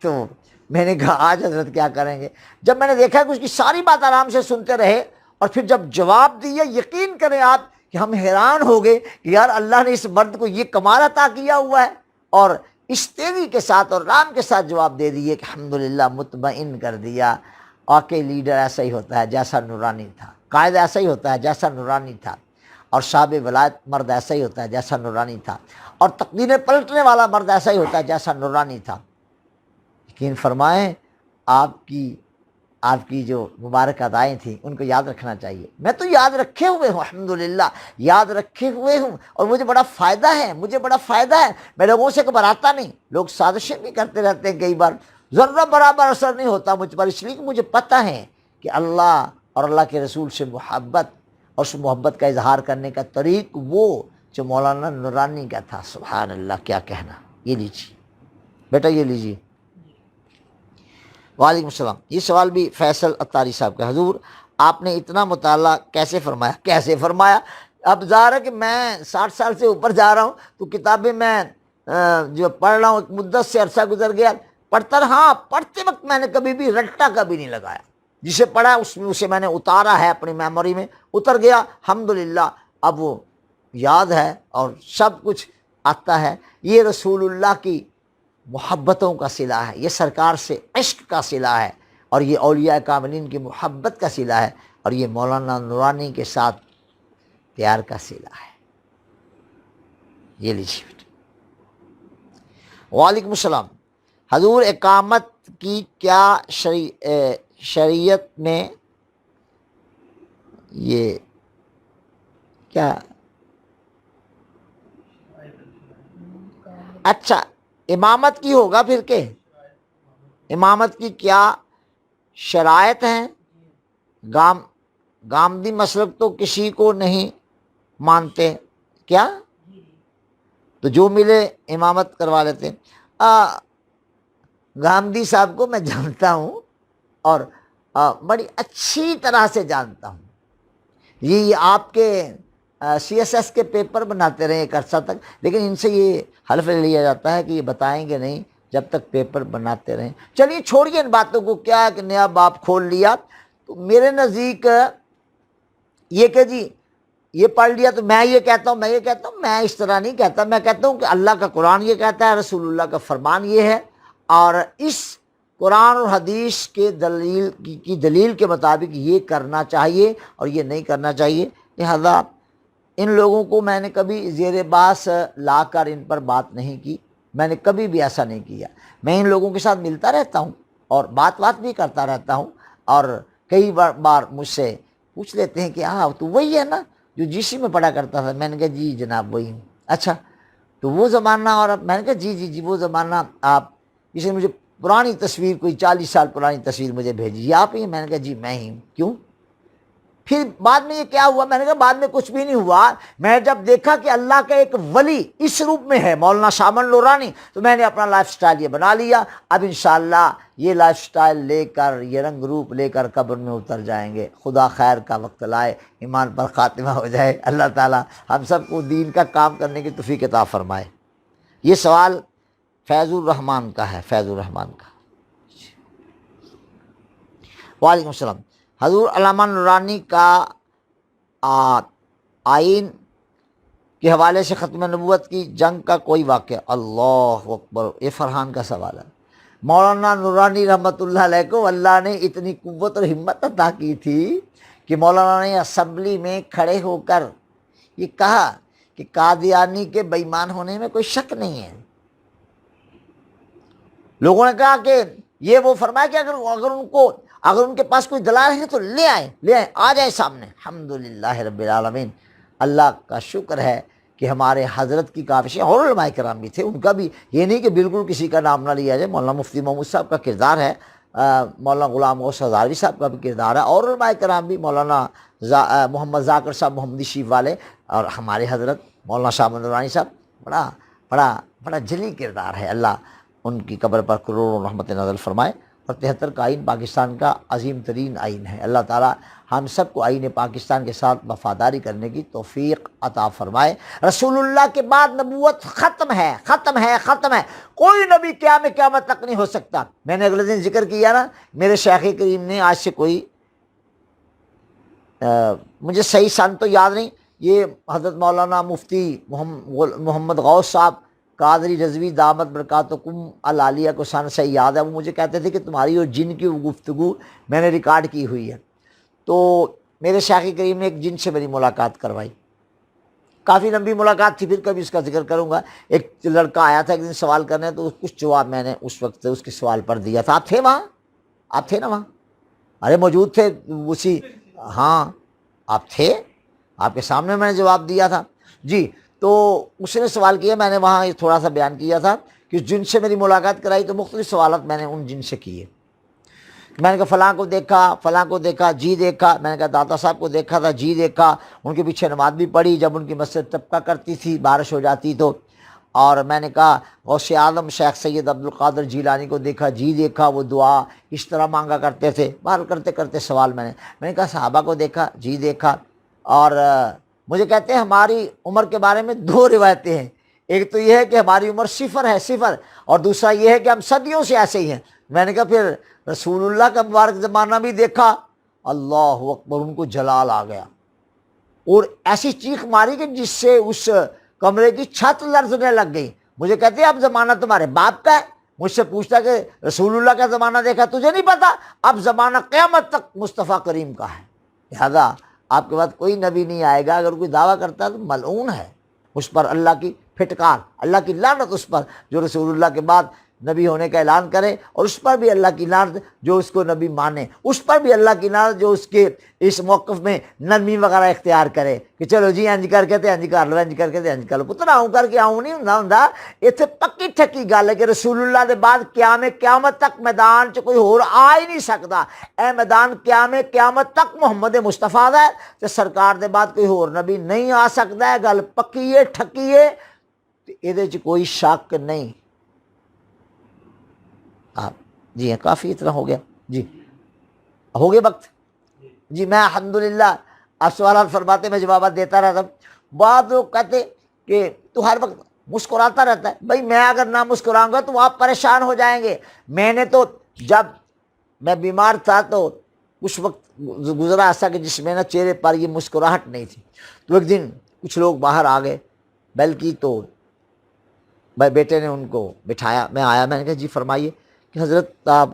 تو میں نے کہا آج حضرت کیا کریں گے؟ جب میں نے دیکھا کہ اس کی ساری بات آرام سے سنتے رہے اور پھر جب جواب دیا، یقین کریں آپ کہ ہم حیران ہو گئے کہ یار اللہ نے اس مرد کو یہ کمال عطا کیا ہوا ہے، اور اس تیزی کے ساتھ اور رام کے ساتھ جواب دے دیے کہ الحمدللہ، مطمئن کر دیا۔ واقعی لیڈر ایسا ہی ہوتا ہے جیسا نورانی تھا، قائد ایسا ہی ہوتا ہے جیسا نورانی تھا، اور صاحب ولایت مرد ایسا ہی ہوتا ہے جیسا نورانی تھا، اور تقدیریں پلٹنے والا مرد ایسا ہی ہوتا ہے جیسا نورانی تھا۔ یقین فرمائیں آپ کی جو مبارک ادائیں تھیں ان کو یاد رکھنا چاہیے۔ میں تو یاد رکھے ہوئے ہوں، الحمدللہ یاد رکھے ہوئے ہوں، اور مجھے بڑا فائدہ ہے، میں لوگوں سے گھبراتا نہیں۔ لوگ سازشیں بھی کرتے رہتے ہیں، کئی بار ذرہ برابر اثر نہیں ہوتا مجھ پر، اس لیے کہ مجھے پتہ ہے کہ اللہ اور اللہ کے رسول سے محبت اور اس محبت کا اظہار کرنے کا طریق وہ جو مولانا نورانی کا تھا۔ سبحان اللہ، کیا کہنا۔ یہ لیجیے بیٹا، یہ لیجیے۔ وعلیکم السلام۔ یہ سوال بھی فیصل اتاری صاحب کا، حضور آپ نے اتنا مطالعہ کیسے فرمایا؟ اب ظاہر ہے کہ میں 60 سال سے اوپر جا رہا ہوں، تو کتابیں میں جو پڑھ رہا ہوں ایک مدت سے عرصہ گزر گیا، پڑھتے وقت میں نے کبھی بھی رٹا کبھی نہیں لگایا، جسے پڑھا اسے میں نے اتارا ہے، اپنی میموری میں اتر گیا، الحمدللہ اب وہ یاد ہے اور سب کچھ آتا ہے۔ یہ رسول اللہ کی محبتوں کا صلہ ہے، یہ سرکار سے عشق کا صلہ ہے، اور یہ اولیاء کاملین کی محبت کا صلہ ہے، اور یہ مولانا نورانی کے ساتھ پیار کا صلہ ہے۔ یہ لیجیے بیٹا۔ وعلیکم السلام۔ حضور اقامت کی کیا شریعت میں یہ کیا؟ اچھا، امامت کی ہوگا پھر، کہ امامت کی کیا شرائط ہیں؟ گامدی مسلک تو کسی کو نہیں مانتے کیا؟ تو جو ملے امامت کروا لیتے ہیں۔ گامدی صاحب کو میں جانتا ہوں، اور بڑی اچھی طرح سے جانتا ہوں۔ یہ آپ کے سی ایس ایس کے پیپر بناتے رہے ایک عرصہ تک، لیکن ان سے یہ حلف لیا جاتا ہے کہ یہ بتائیں گے نہیں جب تک پیپر بناتے رہیں۔ چلیے چھوڑیے ان باتوں کو، کیا کہ نیا باب کھول لیا۔ تو میرے نزدیک یہ کہ جی یہ پڑھ لیا تو میں یہ کہتا ہوں، میں اس طرح نہیں کہتا۔ میں کہتا ہوں کہ اللہ کا قرآن یہ کہتا ہے، رسول اللہ کا فرمان یہ ہے، اور اس قرآن اور حدیث کے دلیل کے مطابق یہ کرنا چاہیے اور یہ نہیں کرنا چاہیے۔ لہذا ان لوگوں کو میں نے کبھی زیر باس لا کر ان پر بات نہیں کی، میں نے کبھی بھی ایسا نہیں کیا۔ میں ان لوگوں کے ساتھ ملتا رہتا ہوں اور بات بھی کرتا رہتا ہوں، اور کئی بار مجھ سے پوچھ لیتے ہیں کہ ہاں تو وہی ہے نا جو جی سی میں پڑھا کرتا تھا؟ میں نے کہا جی جناب وہی ہوں۔ اچھا تو وہ زمانہ، اور میں نے کہا جی وہ زمانہ، آپ کسی نے مجھے پرانی تصویر، کوئی 40 سال پرانی تصویر مجھے بھیجی، یہ آپ ہی ہیں؟ میں نے کہا جی میں ہی ہوں۔ کیوں؟ پھر بعد میں یہ کیا ہوا؟ میں نے کہا بعد میں کچھ بھی نہیں ہوا۔ میں جب دیکھا کہ اللہ کا ایک ولی اس روپ میں ہے مولانا شاہ نورانی، تو میں نے اپنا لائف سٹائل یہ بنا لیا۔ اب انشاءاللہ یہ لائف سٹائل لے کر، یہ رنگ روپ لے کر قبر میں اتر جائیں گے۔ خدا خیر کا وقت لائے، ایمان پر خاتمہ ہو جائے۔ اللہ تعالی ہم سب کو دین کا کام کرنے کی توفیق عطا فرمائے۔ یہ سوال فیض الرحمان کا ہے، فیض الرحمان کا۔ وعلیکم السلام۔ حضور علامہ نورانی کا آئین کے حوالے سے ختم نبوت کی جنگ کا کوئی واقعہ؟ اللہ اکبر، یہ فرحان کا سوال ہے۔ مولانا نورانی رحمۃ اللہ علیہ کو اللہ نے اتنی قوت اور ہمت عطا کی تھی کہ مولانا نے اسمبلی میں کھڑے ہو کر یہ کہا کہ قادیانی کے بے ایمان ہونے میں کوئی شک نہیں ہے۔ لوگوں نے کہا کہ یہ وہ فرمایا کہ اگر ان کے پاس کوئی دلائل ہے تو لے آئیں، آ جائیں سامنے۔ الحمدللہ رب العالمین، اللہ کا شکر ہے کہ ہمارے حضرت کی کاوشیں، اور علماء کرام بھی تھے، ان کا بھی یہ نہیں کہ بالکل کسی کا نام نہ لیا جائے، مولانا مفتی محمود صاحب کا کردار ہے، مولانا غلام غوث ہزاروی صاحب کا بھی کردار ہے، اور علماء کرام بھی، مولانا محمد ذاکر صاحب محمدی شریف والے، اور ہمارے حضرت مولانا شاہ محمد نورانی صاحب، بڑا بڑا بڑا جلی کردار ہے۔ اللہ ان کی قبر پر کروڑوں رحمت نازل فرمائے۔ اور 73 کا آئین پاکستان کا عظیم ترین آئین ہے۔ اللہ تعالیٰ ہم سب کو آئین پاکستان کے ساتھ وفاداری کرنے کی توفیق عطا فرمائے۔ رسول اللہ کے بعد نبوت ختم ہے، ختم ہے، ختم ہے، کوئی نبی قیامت تک نہیں ہو سکتا۔ میں نے اگلے دن ذکر کیا نا، میرے شیخ کریم نے آج سے کوئی مجھے صحیح سن تو یاد نہیں، یہ حضرت مولانا مفتی محمد غوث صاحب قادری رضوی دامت برکاتکم العالیہ کو سن سے یاد ہے، وہ مجھے کہتے تھے کہ تمہاری اور جن کی گفتگو میں نے ریکارڈ کی ہوئی ہے۔ تو میرے شیخ کریم نے ایک جن سے میری ملاقات کروائی، کافی لمبی ملاقات تھی، پھر کبھی اس کا ذکر کروں گا۔ ایک لڑکا آیا تھا ایک دن سوال کرنے، تو کچھ جواب میں نے اس وقت اس کے سوال پر دیا تھا۔ آپ تھے وہاں؟ آپ تھے نا وہاں؟ ارے موجود تھے اسی، ہاں آپ تھے، آپ کے سامنے میں نے جواب دیا تھا جی۔ تو اس نے سوال کیا، میں نے وہاں تھوڑا سا بیان کیا تھا کہ جن سے میری ملاقات کرائی تو مختلف سوالات میں نے ان جن سے کیے۔ میں نے کہا فلاں کو دیکھا، فلاں کو دیکھا، جی دیکھا۔ میں نے کہا داتا صاحب کو دیکھا تھا، جی دیکھا۔ ان کے پیچھے نماز بھی پڑھی جب ان کی مسجد ٹپکا کرتی تھی، بارش ہو جاتی تو۔ اور میں نے کہا غوث اعظم شیخ سید عبد القادر جیلانی کو دیکھا، جی دیکھا، وہ دعا اس طرح مانگا کرتے تھے۔ بہر کرتے کرتے سوال میں نے کہا صحابہ کو دیکھا، جی دیکھا۔ اور مجھے کہتے ہیں ہماری عمر کے بارے میں 2 روایتیں ہیں، ایک تو یہ ہے کہ ہماری عمر 0 ہے، 0، اور دوسرا یہ ہے کہ ہم صدیوں سے ایسے ہی ہیں۔ میں نے کہا پھر رسول اللہ کا مبارک زمانہ بھی دیکھا؟ اللہ اکبر، ان کو جلال آ گیا اور ایسی چیخ ماری کہ جس سے اس کمرے کی چھت لرزنے لگ گئی۔ مجھے کہتے ہیں اب زمانہ تمہارے باپ کا ہے؟ مجھ سے پوچھتا کہ رسول اللہ کا زمانہ دیکھا، تجھے نہیں پتا؟ اب زمانہ قیامت تک مصطفیٰ کریم کا ہے، لہذا آپ کے بعد کوئی نبی نہیں آئے گا۔ اگر کوئی دعویٰ کرتا ہے تو ملعون ہے، اس پر اللہ کی پھٹکار، اللہ کی لعنت اس پر جو رسول اللہ کے بعد نبی ہونے کا اعلان کرے، اور اس پر بھی اللہ کی لعنت جو اس کو نبی مانے، اس پر بھی اللہ کی لعنت جو اس کے اس موقف میں نرمی وغیرہ اختیار کرے کہ چلو جی انج کر کے تے انج کر لو، انج کر کے تے انج کر لو۔ پتر آؤں کر کے آؤں نہیں ہوندا، اتنے پکی ٹھکی گل ہے کہ رسول اللہ دے بعد قیامت تک میدان چ کوئی ہور آ ہی نہیں سکتا۔ اے میدان قیامت تک محمد مصطفیٰ دا ہے تے سرکار دے بعد کوئی ہور نبی نہیں آ سکتا ہے، گل پکی ہے، ٹھکی ہے، ادھے چ کوئی شک نہیں۔ آپ جی ہاں، کافی اتنا ہو گیا جی، ہو گیا وقت جی۔ میں الحمدللہ آپ سوالات فرماتے میں جوابات دیتا رہتا ہوں۔ بعض لوگ کہتے کہ تو ہر وقت مسکراتا رہتا ہے۔ بھائی میں اگر نہ مسکراؤں گا تو آپ پریشان ہو جائیں گے۔ میں نے تو جب میں بیمار تھا تو اس وقت گزرا ایسا کہ جس میں نا چہرے پر یہ مسکراہٹ نہیں تھی۔ تو ایک دن کچھ لوگ باہر آ گئے بلکہ، تو بھائی بیٹے نے ان کو بٹھایا، میں آیا، میں نے کہا جی فرمائیے کہ حضرت آپ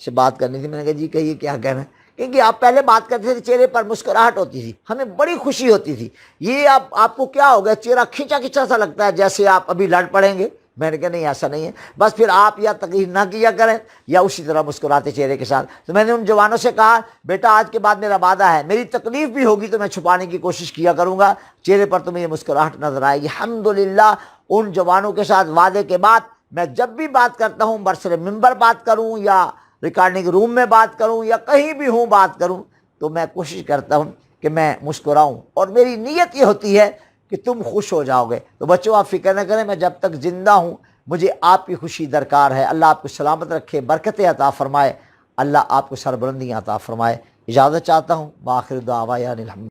سے بات کرنی تھی۔ میں نے کہا جی کہیے کیا کہنا ہے؟ کیونکہ آپ پہلے بات کرتے تھے چہرے پر مسکراہٹ ہوتی تھی، ہمیں بڑی خوشی ہوتی تھی۔ یہ آپ کو کیا ہو گیا؟ چہرہ کھینچا کھینچا سا لگتا ہے جیسے آپ ابھی لڑ پڑیں گے۔ میں نے کہا نہیں ایسا نہیں ہے، بس پھر آپ یا تقریر نہ کیا کریں یا اسی طرح مسکراتے چہرے کے ساتھ۔ تو میں نے ان جوانوں سے کہا بیٹا آج کے بعد میرا وعدہ ہے، میری تکلیف بھی ہوگی تو میں چھپانے کی کوشش کیا کروں گا، چہرے پر تمہیں یہ مسکراہٹ نظر آئے گی۔ الحمدللہ ان جوانوں کے ساتھ وعدے کے بعد میں جب بھی بات کرتا ہوں، برسر ممبر بات کروں یا ریکارڈنگ روم میں بات کروں یا کہیں بھی ہوں بات کروں، تو میں کوشش کرتا ہوں کہ میں مسکراؤں، اور میری نیت یہ ہوتی ہے کہ تم خوش ہو جاؤ گے۔ تو بچوں آپ فکر نہ کریں، میں جب تک زندہ ہوں مجھے آپ کی خوشی درکار ہے۔ اللہ آپ کو سلامت رکھے، برکتیں عطا فرمائے، اللہ آپ کو سربلندیاں عطا فرمائے۔ اجازت چاہتا ہوں، بآخر دعوانا الحمد۔